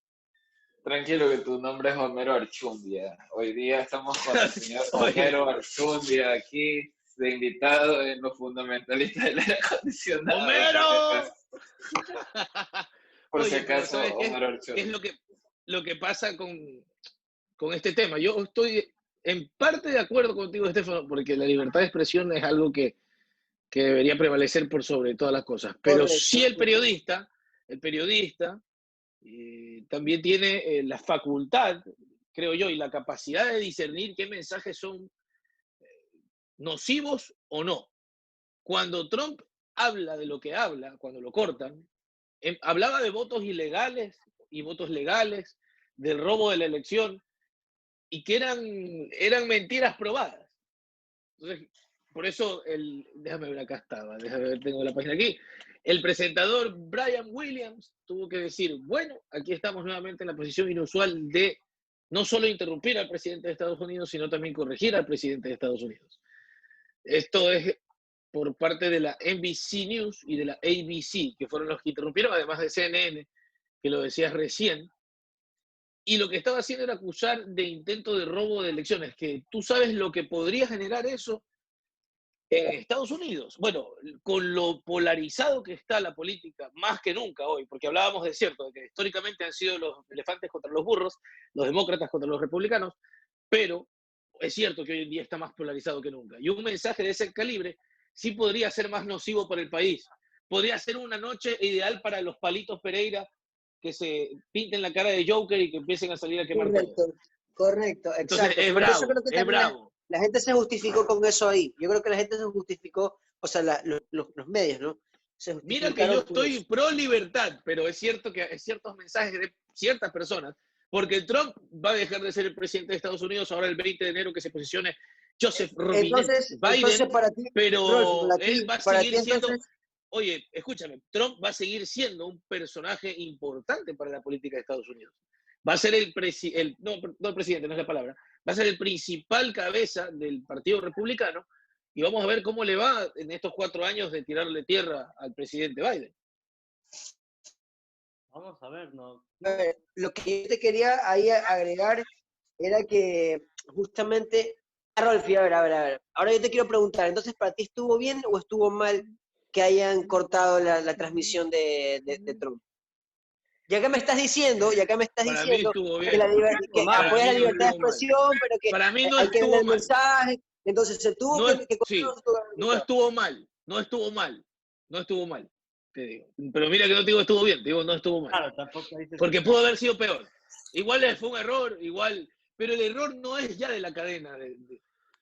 Tranquilo que tu nombre es Homero Archundia. Hoy día estamos con el señor Homero Archundia aquí de invitado en los fundamentalistas del aire acondicionado. ¡Homero! Por si acaso, Homero ¿Qué Archundia. es lo que pasa con este tema? Yo estoy en parte de acuerdo contigo, Estefano, porque la libertad de expresión es algo que que debería prevalecer por sobre todas las cosas. Pero Correcto. sí el periodista también tiene la facultad, creo yo, y la capacidad de discernir qué mensajes son nocivos o no. Cuando Trump habla de lo que habla, cuando lo cortan, hablaba de votos ilegales y votos legales, del robo de la elección, y que eran mentiras probadas. Entonces, por eso, déjame ver, acá estaba, déjame ver, tengo la página aquí. El presentador Brian Williams tuvo que decir, bueno, aquí estamos nuevamente en la posición inusual de no solo interrumpir al presidente de Estados Unidos, sino también corregir al presidente de Estados Unidos. Esto es por parte de la NBC News y de la ABC, que fueron los que interrumpieron, además de CNN, que lo decías recién. Y lo que estaba haciendo era acusar de intento de robo de elecciones, que tú sabes lo que podría generar eso en Estados Unidos. Bueno, con lo polarizado que está la política, más que nunca hoy, porque hablábamos de cierto, de que históricamente han sido los elefantes contra los burros, los demócratas contra los republicanos, pero es cierto que hoy en día está más polarizado que nunca. Y un mensaje de ese calibre sí podría ser más nocivo para el país. Podría ser una noche ideal para los palitos Pereira que se pinten la cara de Joker y que empiecen a salir a quemar todo. Correcto, Entonces exacto. es Por eso bravo, creo que es también bravo. la gente se justificó con eso ahí. Yo creo que la gente se justificó, o sea, los medios, ¿no? Se Mira que yo justificaron con estoy eso. pro libertad, pero es cierto que hay ciertos mensajes de ciertas personas, porque Trump va a dejar de ser el presidente de Estados Unidos ahora el 20 de enero que se posicione Joseph Robinette Biden, Entonces para ti, pero Rodolfo, él va a para seguir ti siendo, entonces, oye, escúchame, Trump va a seguir siendo un personaje importante para la política de Estados Unidos. Va a ser el presidente, no el presidente, no es la palabra, va a ser el principal cabeza del Partido Republicano y vamos a ver cómo le va en estos 4 años de tirarle tierra al presidente Biden. Vamos a ver, ¿no? lo que yo te quería ahí agregar era que justamente, Rolfi, a ver. Ahora yo te quiero preguntar, entonces, ¿para ti estuvo bien o estuvo mal que hayan cortado la transmisión de Trump? Ya que me estás diciendo Para mí estuvo que, bien. que Para apoyas mí la no libertad de estuvo mal. expresión, pero que Para mí no hay que ver estuvo el mal. mensaje, entonces se tuvo No, que sí, cortar, se tuvo que no cortar. estuvo mal, te digo. Pero mira que no te digo estuvo bien, te digo no estuvo mal. Claro, tampoco dices Porque que- pudo haber sido peor. Igual fue un error, igual, pero el error no es ya de la cadena.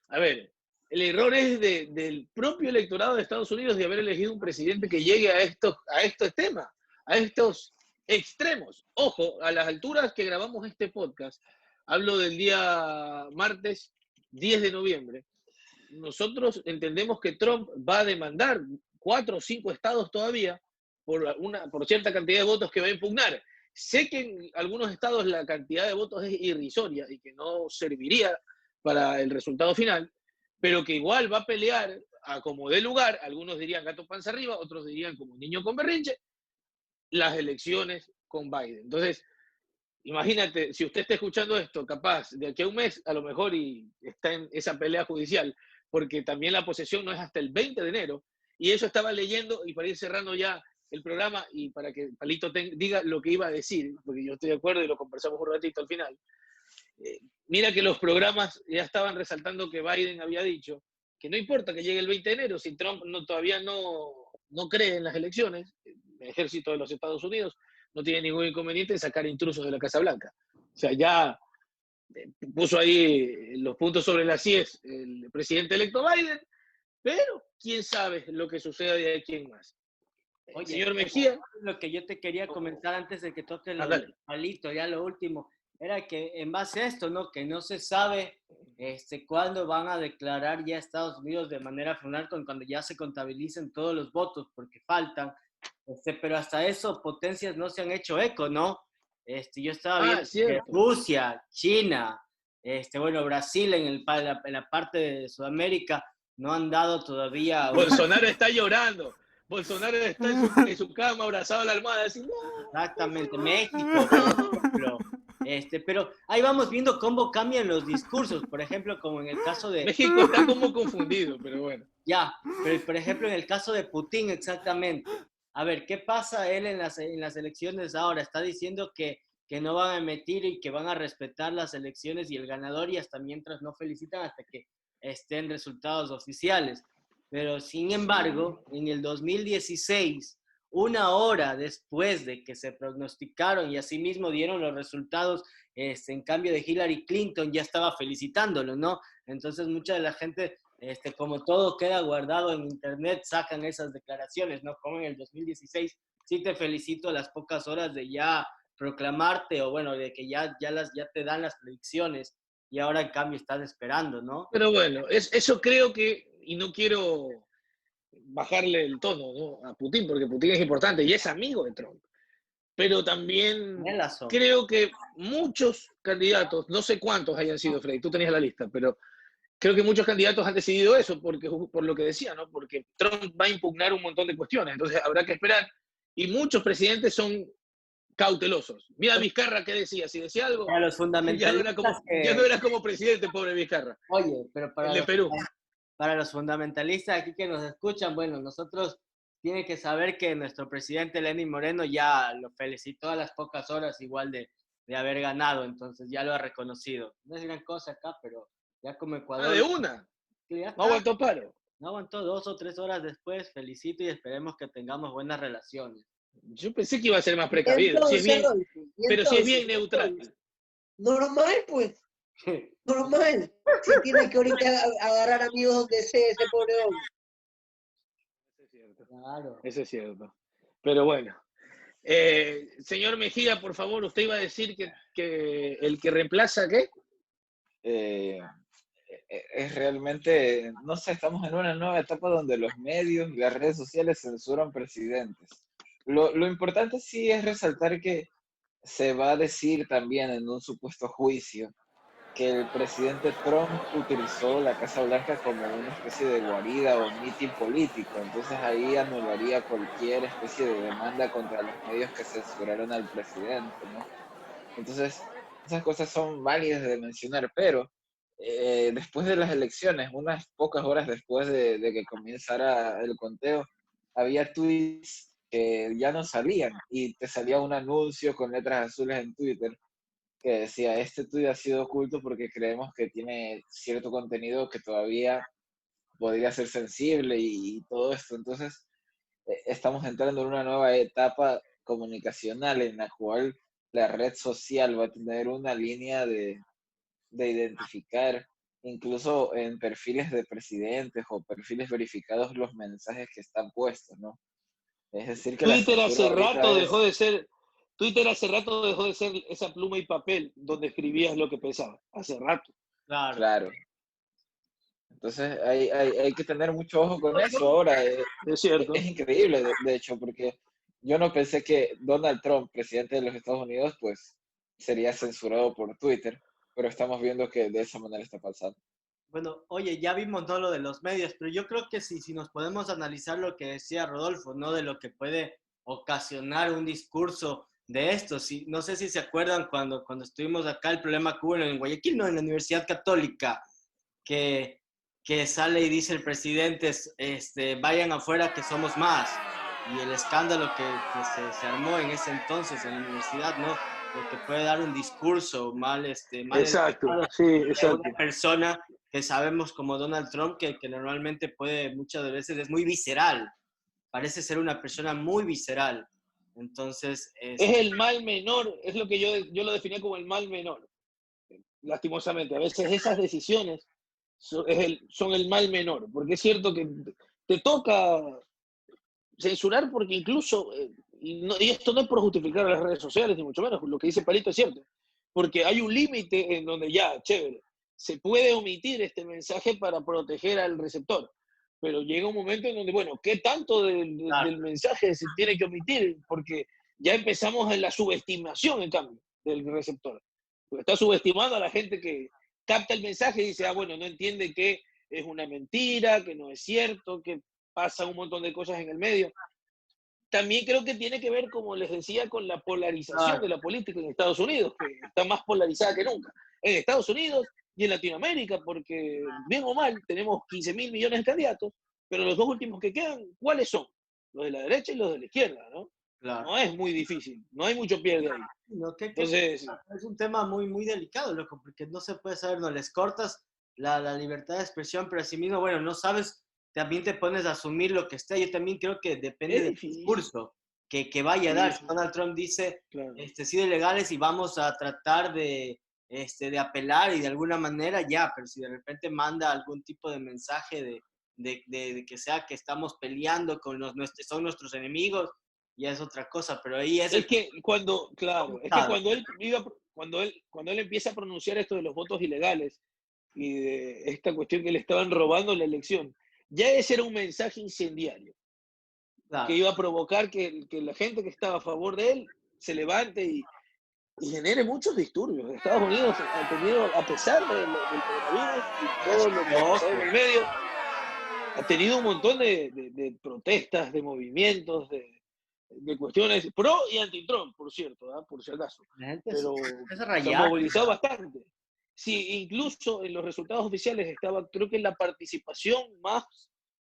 A ver, el error es del propio electorado de Estados Unidos de haber elegido un presidente que llegue a estos temas, a estos extremos. Ojo, a las alturas que grabamos este podcast, hablo del día martes 10 de noviembre, nosotros entendemos que Trump va a demandar 4 o 5 estados todavía por cierta cantidad de votos que va a impugnar. Sé que en algunos estados la cantidad de votos es irrisoria y que no serviría para el resultado final, pero que igual va a pelear a como dé lugar, algunos dirían gato panza arriba, otros dirían como niño con berrinche, las elecciones con Biden. Entonces, imagínate, si usted está escuchando esto, capaz de aquí a un mes, a lo mejor, y está en esa pelea judicial, porque también la posesión no es hasta el 20 de enero, y eso estaba leyendo, y para ir cerrando ya el programa, y para que Palito diga lo que iba a decir, porque yo estoy de acuerdo y lo conversamos un ratito al final. Mira que los programas ya estaban resaltando que Biden había dicho que no importa que llegue el 20 de enero, si Trump todavía no cree en las elecciones, el ejército de los Estados Unidos no tiene ningún inconveniente en sacar intrusos de la Casa Blanca. O sea, ya puso ahí los puntos sobre las IES el presidente electo Biden, pero quién sabe lo que suceda de aquí en más. Oye, Señor Mejía. lo que yo te quería comentar antes de que toque lo Dale. del palito, ya lo último, era que en base a esto, ¿no? Que no se sabe cuándo van a declarar ya Estados Unidos de manera final cuando ya se contabilicen todos los votos, porque faltan. Pero hasta eso, potencias no se han hecho eco, ¿no? Yo estaba viendo que Cierto. Rusia, China, bueno, Brasil en la parte de Sudamérica no han dado todavía... Bolsonaro está llorando. Bolsonaro está en su cama abrazado a la almohada, así, no. Exactamente, México, por ejemplo. Pero ahí vamos viendo cómo cambian los discursos, por ejemplo, como en el caso de... México está como confundido, pero bueno. Ya, pero por ejemplo en el caso de Putin, exactamente. A ver, ¿qué pasa él en las elecciones ahora? Está diciendo que no van a emitir y que van a respetar las elecciones y el ganador y hasta mientras no felicitan hasta que estén resultados oficiales. Pero sin embargo, en el 2016, una hora después de que se prognosticaron y asimismo dieron los resultados, en cambio de Hillary Clinton, ya estaba felicitándolo, ¿no? Entonces mucha de la gente, como todo queda guardado en internet, sacan esas declaraciones, ¿no? Como en el 2016, sí te felicito a las pocas horas de ya proclamarte, o bueno, de que ya te dan las predicciones, y ahora en cambio estás esperando, ¿no? Pero bueno, eso creo que, y no quiero bajarle el tono, ¿no?, a Putin, porque Putin es importante y es amigo de Trump. Pero también Tienes razón. creo que muchos candidatos, no sé cuántos hayan sido, Freddy, tú tenías la lista, pero creo que muchos candidatos han decidido eso por lo que decía, ¿no? Porque Trump va a impugnar un montón de cuestiones, entonces habrá que esperar. Y muchos presidentes son cautelosos. Mira Vizcarra, ¿qué decía? Si decía algo, Para los fundamentalistas ya no era como presidente, pobre Vizcarra. Oye, pero El de Perú. para los fundamentalistas aquí que nos escuchan, bueno, nosotros tienen que saber que nuestro presidente Lenín Moreno ya lo felicitó a las pocas horas igual de haber ganado, entonces ya lo ha reconocido. No es gran cosa acá, pero ya como Ecuador... De una. Ya No está. aguantó paro. No aguantó 2 o 3 horas después, felicito y esperemos que tengamos buenas relaciones. Yo pensé que iba a ser más precavido. Si es bien, pero si es bien neutral. Normal, pues. Normal. Si tiene que ahorita agarrar amigos donde sea ese pobre hombre. Eso es cierto. Claro. Eso es cierto. Pero bueno. Señor Mejía, por favor, usted iba a decir que el que reemplaza, ¿qué? Es realmente, no sé, estamos en una nueva etapa donde los medios y las redes sociales censuran presidentes. Lo importante sí es resaltar que se va a decir también en un supuesto juicio que el presidente Trump utilizó la Casa Blanca como una especie de guarida o mitin político. Entonces ahí anularía cualquier especie de demanda contra los medios que censuraron al presidente, ¿no? Entonces, esas cosas son válidas de mencionar, pero después de las elecciones, unas pocas horas después de que comenzara el conteo, había tweets que ya no salían y te salía un anuncio con letras azules en Twitter que decía, este tweet ha sido oculto porque creemos que tiene cierto contenido que todavía podría ser sensible y todo esto. Entonces, estamos entrando en una nueva etapa comunicacional en la cual la red social va a tener una línea de identificar, incluso en perfiles de presidentes o perfiles verificados, los mensajes que están puestos, ¿no? Es decir, que Twitter la hace censura rato ahorita dejó de ser Twitter hace rato dejó de ser esa pluma y papel donde escribías lo que pensabas. Hace rato. Claro. Claro. Entonces hay que tener mucho ojo con eso ahora. Es cierto. Es increíble, de hecho, porque yo no pensé que Donald Trump, presidente de los Estados Unidos, pues sería censurado por Twitter, pero estamos viendo que de esa manera está pasando. Bueno, oye, ya vimos todo lo de los medios, pero yo creo que si nos podemos analizar lo que decía Rodolfo, ¿no? De lo que puede ocasionar un discurso de esto. Si, no sé si se acuerdan cuando estuvimos acá, el problema que hubo en Guayaquil, ¿no? En la Universidad Católica, que sale y dice el presidente, vayan afuera que somos más. Y el escándalo que se armó en ese entonces en la universidad, ¿no? Porque puede dar un discurso mal Exacto, sí, exacto. Una persona que sabemos como Donald Trump, que normalmente puede, muchas veces es muy visceral. Parece ser una persona muy visceral. Entonces... Es el mal menor, es lo que yo lo definía como el mal menor. Lastimosamente, a veces esas decisiones son el mal menor, porque es cierto que te toca censurar porque incluso, y esto no es por justificar a las redes sociales, ni mucho menos, lo que dice Palito es cierto, porque hay un límite en donde ya, chévere, se puede omitir este mensaje para proteger al receptor, pero llega un momento en donde, bueno, ¿qué tanto del mensaje se tiene que omitir? Porque ya empezamos en la subestimación, en cambio, del receptor. Porque está subestimando a la gente que capta el mensaje y dice, bueno, no entiende que es una mentira, que no es cierto, que pasa un montón de cosas en el medio. También creo que tiene que ver, como les decía, con la polarización de la política en Estados Unidos, que está más polarizada que nunca. En Estados Unidos y en Latinoamérica, porque bien o mal tenemos 15.000 millones de candidatos, pero los dos últimos que quedan, ¿cuáles son? Los de la derecha y los de la izquierda, ¿no? Claro. No es muy difícil, no hay mucho pierde ahí. No, Entonces, es un tema muy, muy delicado, loco, porque no se puede saber, no les cortas la libertad de expresión, pero asimismo, bueno, no sabes también te pones a asumir lo que está. Yo también creo que depende Es del difícil. discurso que vaya a dar. Si Sí, Donald Trump dice, claro. sí de legales y vamos a tratar de apelar y de alguna manera ya, pero si de repente manda algún tipo de mensaje de que sea que estamos peleando con son nuestros enemigos, ya es otra cosa, pero ahí es Es que cuando, claro, es que complicado. cuando él empieza a pronunciar esto de los votos ilegales y de esta cuestión que le estaban robando la elección, ya ese era un mensaje incendiario que Claro. iba a provocar que la gente que estaba a favor de él se levante y genere muchos disturbios. Estados Unidos ha tenido, a pesar del coronavirus y todo lo que ha pasado en el medio, ha tenido un montón de protestas, de movimientos, de cuestiones pro y anti-Trump, por cierto, ¿ah? Por si acaso. La gente Pero es se ha rayada. movilizado bastante. Sí, incluso en los resultados oficiales estaba, creo que la participación más,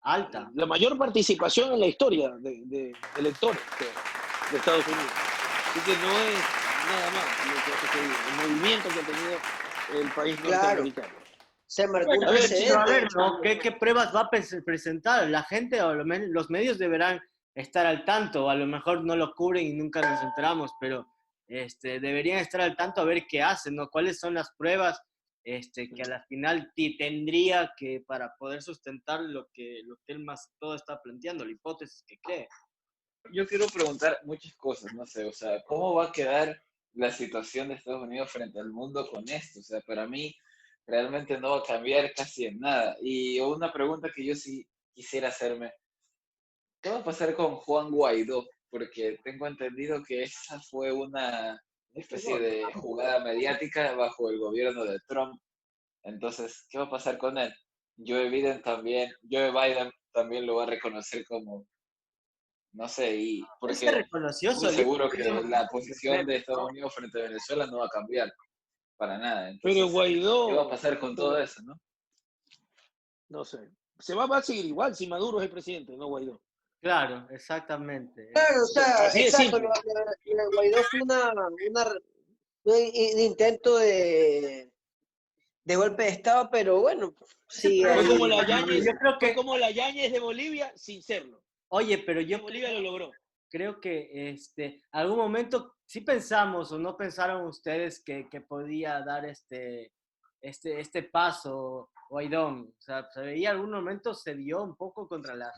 Alta. la mayor participación en la historia de electores de Estados Unidos. Así que no es nada más lo que ha sucedido, el movimiento que ha tenido el país Claro. norteamericano. Se marcó un A ver, Pero a ver, precedente. ¿no? ¿Qué pruebas va a presentar? La gente o los medios deberán estar al tanto, o a lo mejor no lo cubren y nunca nos enteramos, pero deberían estar al tanto a ver qué hacen, ¿no? ¿Cuáles son las pruebas que a la final tendría que para poder sustentar lo que él más todo está planteando, la hipótesis que cree? Yo quiero preguntar muchas cosas, no sé, o sea, ¿cómo va a quedar la situación de Estados Unidos frente al mundo con esto? O sea, para mí realmente no va a cambiar casi en nada. Y una pregunta que yo sí quisiera hacerme, ¿qué va a pasar con Juan Guaidó? Porque tengo entendido que esa fue una especie de jugada mediática bajo el gobierno de Trump. Entonces, ¿qué va a pasar con él? Joe Biden también lo va a reconocer como, no sé, y Él se porque reconoció estoy solito. seguro que la posición de Estados Unidos frente a Venezuela no va a cambiar para nada. Pero Entonces, ¿qué va a Guaidó, pasar con todo eso, no? no sé, va a seguir igual si Maduro es el presidente, no Guaidó. Claro, exactamente. Claro, o sea, Así de exacto. simple. Lo de Guaidó fue un intento de golpe de Estado, pero bueno, sí, Fue como ahí. la Yáñez, Yo creo fue que, como la Yáñez de Bolivia sin serlo. oye, pero Y yo Bolivia lo logró. creo que algún momento sí pensamos o no pensaron ustedes que podía dar este paso Guaidó. O sea, se veía algún momento se dio un poco contra las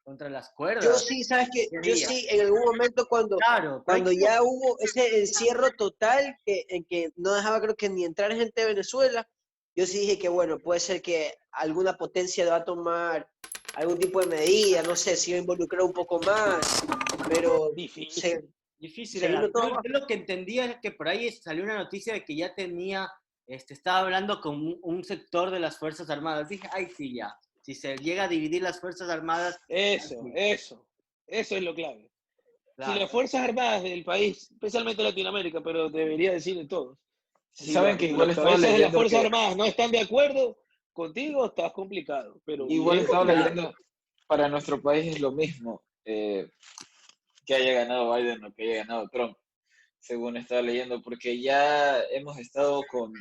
Yo cuerdas. sí, ¿sabes qué? Yo Quería. sí, en algún momento Claro, pero hay cuando que- ya hubo ese encierro total en que no dejaba creo que ni entrar gente de Venezuela, yo sí dije que bueno, puede ser que alguna potencia va a tomar algún tipo de medida, no sé, si va a involucrar un poco más, pero Difícil. difícil se era. vino todo abajo. Yo lo que entendía es que por ahí salió una noticia de que ya tenía, estaba hablando con un sector de las Fuerzas Armadas. Dije, ay, sí, ya. Si se llega a dividir las Fuerzas Armadas, Eso es lo clave. Si claro. las Fuerzas Armadas del país, especialmente Latinoamérica, pero debería decir de todos, si Saben que igual los estaba cabezas de las leyendo Fuerzas que, Armadas no están de acuerdo contigo, estás complicado. Pero igual bien estaba complicado. leyendo, para nuestro país es lo mismo que haya ganado Biden o que haya ganado Trump, según estaba leyendo, porque ya hemos estado con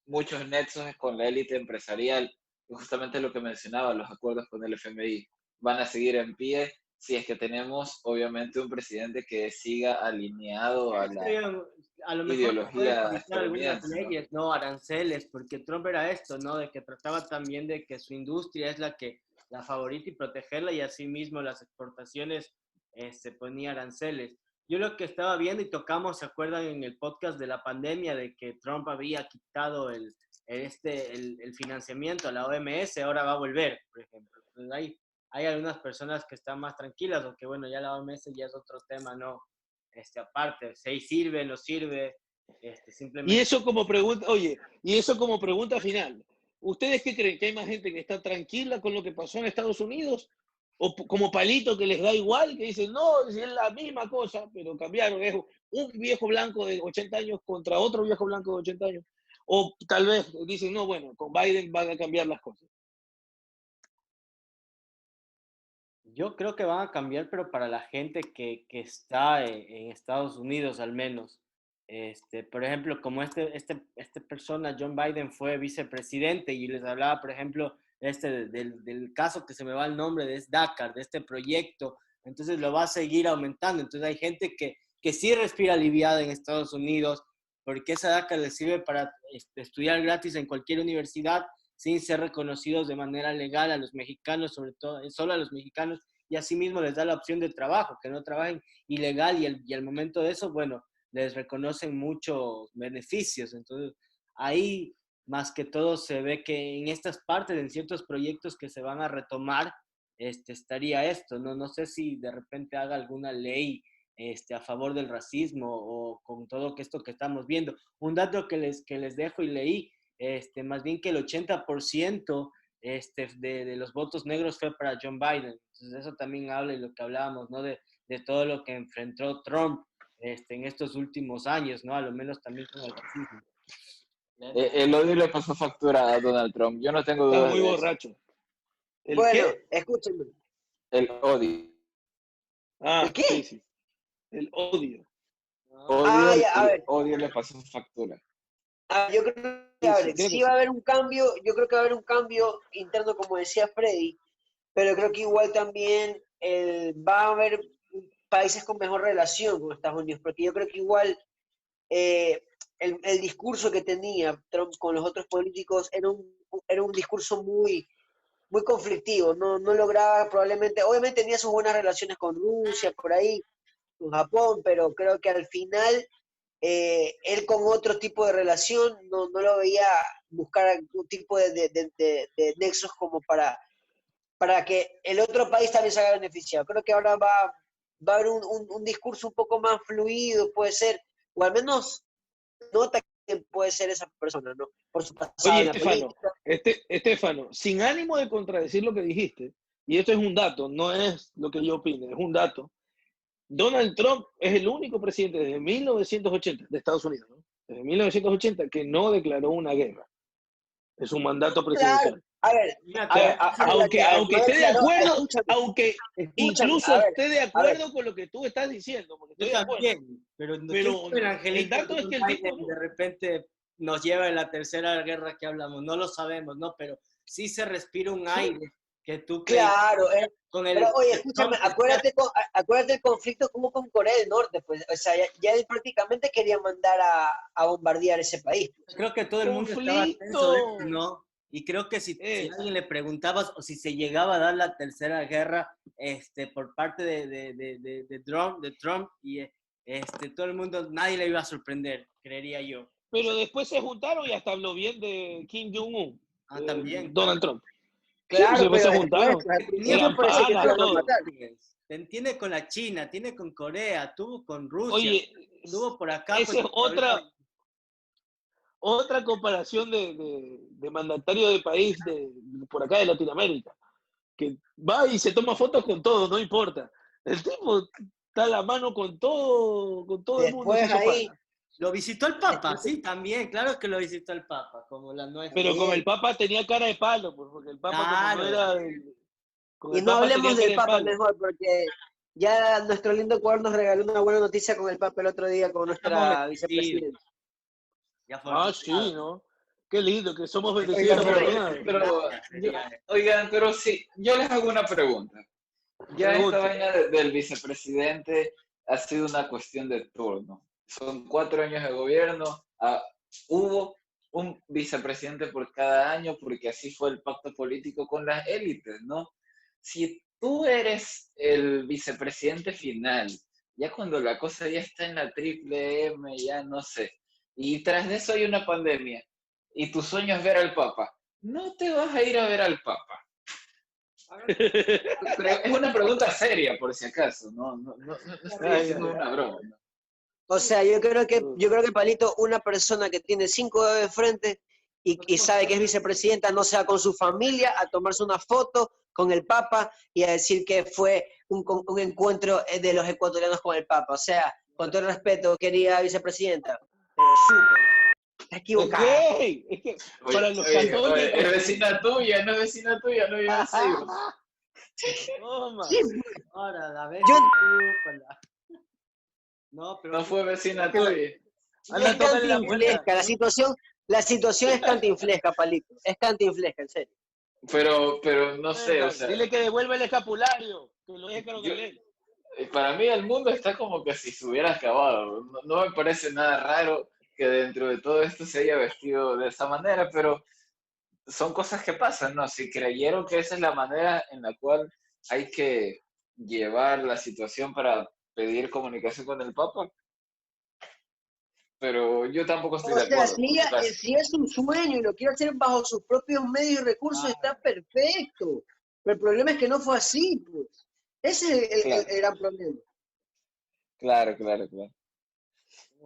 muchos nexos con la élite empresarial, y justamente lo que mencionaba, los acuerdos con el FMI van a seguir en pie si es que tenemos, obviamente, un presidente que siga alineado a la A lo mejor se pueden ideología revisar algunas estadounidense, ¿no? leyes, ¿no? Aranceles, porque Trump era esto, ¿no? De que trataba también de que su industria es la favorita y protegerla y asimismo las exportaciones se ponía aranceles. Yo lo que estaba viendo y tocamos, ¿se acuerdan en el podcast de la pandemia de que Trump había quitado el financiamiento a la OMS, ahora va a volver, por ejemplo? Entonces hay algunas personas que están más tranquilas, aunque bueno, ya la OMS ya es otro tema, ¿no? Aparte, si sirve, no sirve, Y simplemente... eso como pregunta, oye, y eso como pregunta final. ¿Ustedes qué creen? ¿Que hay más gente que está tranquila con lo que pasó en Estados Unidos? ¿O como palito que les da igual, que dicen, no, es la misma cosa, pero cambiaron? Es un viejo blanco de 80 años contra otro viejo blanco de 80 años. O tal vez dicen, no, bueno, con Biden van a cambiar las cosas. Yo creo que van a cambiar, pero para la gente que está en Estados Unidos al menos. Por ejemplo, como esta persona, John Biden, fue vicepresidente y les hablaba, por ejemplo, del caso que se me va el nombre, de Dakar, de este proyecto. Entonces lo va a seguir aumentando. Entonces hay gente que sí respira aliviada en Estados Unidos, porque esa DACA les sirve para estudiar gratis en cualquier universidad sin ser reconocidos de manera legal a los mexicanos, sobre todo, solo a los mexicanos, y asimismo les da la opción de trabajo, que no trabajen ilegal, y al momento de eso, bueno, les reconocen muchos beneficios. Entonces, ahí más que todo se ve que en estas partes, en ciertos proyectos que se van a retomar, estaría esto, ¿no? No sé si de repente haga alguna ley a favor del racismo o con todo esto que estamos viendo. Un dato que les dejo y leí, más bien que el 80% de los votos negros fue para John Biden. Entonces eso también habla de lo que hablábamos, ¿no? De todo lo que enfrentó Trump en estos últimos años, ¿no? A lo menos también con el racismo. El odio le pasó factura a Donald Trump. Yo no tengo Está dudas muy de eso. borracho. ¿El Bueno, qué? escúchenme. El odio. Ah, ¿El qué? sí, sí. El odio. Odio, Ya, a el ver. odio le pasó factura. Yo creo que, Sí, a sí, ver, creo sí que va a sí. haber un cambio, yo creo que va a haber un cambio interno, como decía Freddy, pero creo que igual también va a haber países con mejor relación con Estados Unidos, porque yo creo que igual el discurso que tenía Trump con los otros políticos era un discurso muy, muy conflictivo, no lograba probablemente, obviamente tenía sus buenas relaciones con Rusia, por ahí, con Japón, pero creo que al final él con otro tipo de relación no lo veía buscar algún tipo de nexos como para que el otro país también se haga beneficiado. Creo que ahora va a haber un discurso un poco más fluido, puede ser, o al menos nota que puede ser esa persona, ¿no? Por su pasado Oye, en la política. Estefano, sin ánimo de contradecir lo que dijiste, y esto es un dato, no es lo que yo opine, es un dato. Donald Trump es el único presidente desde 1980 de Estados Unidos, ¿no? Desde 1980 que no declaró una guerra. Es un mandato Claro, presidencial. a ver, O sea, aunque no esté de declaró, acuerdo, escúchame, aunque escúchame, incluso esté de a ver, acuerdo con lo que tú estás diciendo, porque Yo estoy de acuerdo, también, pero pero el el angelito dato es Joe que el tipo Biden de repente nos lleva a la tercera guerra que hablamos, no lo sabemos, ¿no? Pero sí se respira un sí, aire que tú crees claro, con pero el oye, que escúchame, Trump decía. acuérdate el conflicto como con Corea del Norte, pues, o sea, ya él prácticamente quería mandar a bombardear ese país. Creo que todo el mundo estaba tenso de esto, conflicto ¿no? Y creo que si es. alguien le preguntaba o si se llegaba a dar la tercera guerra por parte de Trump y todo el mundo, nadie le iba a sorprender, creería yo. Pero después se juntaron y hasta habló bien de Kim Jong-un, También, claro. Donald Trump. Sí, pues Claro, después pero se después, juntaron. al Tenía principio Eran con parecía que todos se panas, iban a todo. matar. Tiene con la China, tiene con Corea, tuvo con Rusia, Oye, tuvo por acá. esa Pues, es otra comparación de mandatario de país por acá de Latinoamérica, que va y se toma fotos con todo, no importa. El tipo está a la mano con todo el mundo, se Después hizo ahí, pana. Lo visitó el Papa, después, sí, también, claro que lo visitó el Papa, como la nuestra. Pero con el también. Papa tenía cara de palo, pues, porque el Papa como no Claro, era... Con Y el no Papa hablemos tenía cara del de Papa palo. mejor, porque ya nuestro lindo Ecuador nos regaló una buena noticia con el Papa el otro día, con estamos nuestra bendecidos, vicepresidenta. ya Ah, sí, afortunados. ¿no? Qué lindo, que somos bendecidos Oigan, y afortunados. oigan, pero sí, yo les hago una pregunta. Ya esta Pregunte. vaina del vicepresidente ha sido una cuestión de turno. Son 4 años de gobierno. Hubo un vicepresidente por cada año porque así fue el pacto político con las élites, ¿no? Si tú eres el vicepresidente final, ya cuando la cosa ya está en la triple M, ya no sé, y tras de eso hay una pandemia, y tu sueño es ver al Papa, no te vas a ir a ver al Papa. Es una pregunta seria, por si acaso, no estoy haciendo una broma. ¿No? O sea, yo creo que Palito, una persona que tiene 5 dedos de frente y sabe que es vicepresidenta, no se va con su familia a tomarse una foto con el Papa y a decir que fue un encuentro de los ecuatorianos con el Papa. O sea, con todo el respeto, querida vicepresidenta, pero está equivocada. Ok, es que Oye, para los oye, católicos... es vecina tuya, no es vecina tuya, no vive así. Toma. Sí, Ahora, la vez. Yo- No, pero. No fue vecina Que la- tuya. Anda, es tócale la puerta. cantinflesca, la situación es cantinflesca, Palito. Es cantinflesca, en serio. pero no sé, o sea, Dile que devuelva el escapulario, que lo deje Carlos yo- Galén. para mí el mundo está como que si se hubiera acabado. No, no me parece nada raro que dentro de todo esto se haya vestido de esa manera, pero son cosas que pasan, ¿no? Si creyeron que esa es la manera en la cual hay que llevar la situación para pedir comunicación con el Papa, pero yo tampoco estoy O de sea, acuerdo, por si acaso. si es un sueño y lo quiere hacer bajo sus propios medios y recursos, está perfecto. Pero el problema es que no fue así, pues. Ese es Claro, el gran problema. claro.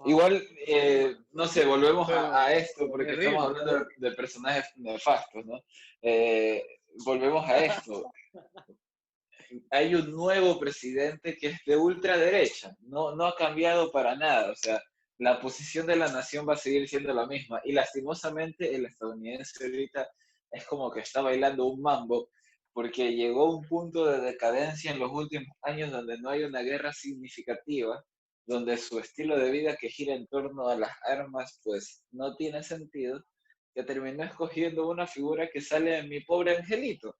Igual, no sé, volvemos Pero, a esto, porque terrible. estamos hablando de personajes nefastos, ¿no? Volvemos a esto. Hay un nuevo presidente que es de ultraderecha, no ha cambiado para nada, o sea, la posición de la nación va a seguir siendo la misma, y lastimosamente el estadounidense ahorita es como que está bailando un mambo, porque llegó a un punto de decadencia en los últimos años donde no hay una guerra significativa, donde su estilo de vida que gira en torno a las armas pues no tiene sentido, que terminó escogiendo una figura que sale en Mi Pobre Angelito.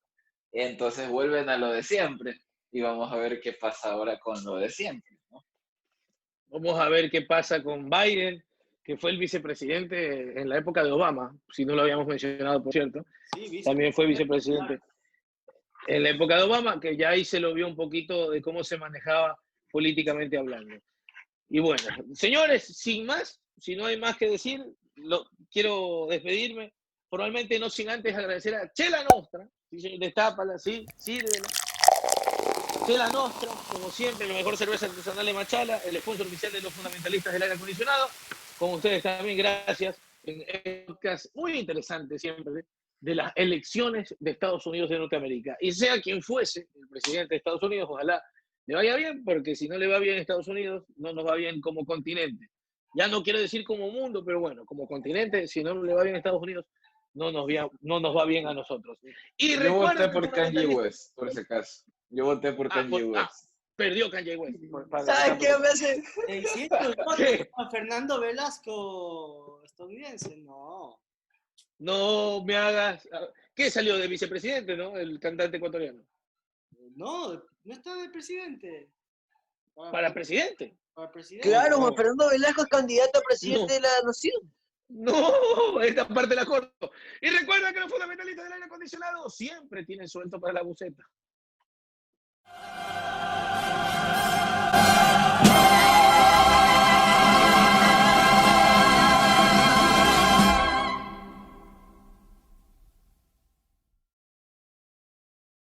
Entonces vuelven a lo de siempre y vamos a ver qué pasa ahora con lo de siempre, ¿no? Vamos a ver qué pasa con Biden, que fue el vicepresidente en la época de Obama, si no lo habíamos mencionado, por cierto. Sí, También fue vicepresidente en la época de Obama, que ya ahí se lo vio un poquito de cómo se manejaba políticamente hablando. Y bueno, señores, sin más, si no hay más que decir, quiero despedirme, probablemente no sin antes agradecer a Chela Nostra, sí, destápala, sí, sírvela. Chela Nostra, como siempre, la mejor cerveza artesanal de Machala, el sponsor oficial de los fundamentalistas del aire acondicionado. Con ustedes también, gracias. En un podcast muy interesante siempre de las elecciones de Estados Unidos de Norteamérica. Y sea quien fuese el presidente de Estados Unidos, ojalá le vaya bien, porque si no le va bien a Estados Unidos, no nos va bien como continente. Ya no quiero decir como mundo, pero bueno, como continente, si no le va bien a Estados Unidos, no nos va bien a nosotros. Y Yo voté recuerden, por Kanye West, por ese caso. Yo voté por Kanye West. perdió Kanye West. ¿Sabes qué me hace? ¿Te hiciste el voto ¿Qué? a Fernando Velasco estadounidense? No. No me hagas... ¿Qué salió de vicepresidente, no? El cantante ecuatoriano. No, no está de presidente. ¿Para presidente? Para presidente. Claro, No. Juan Fernando Velasco es candidato a presidente No. de la nación. No, esta parte la corto. Y recuerda que los fundamentalistas del aire acondicionado siempre tienen suelto para la buceta.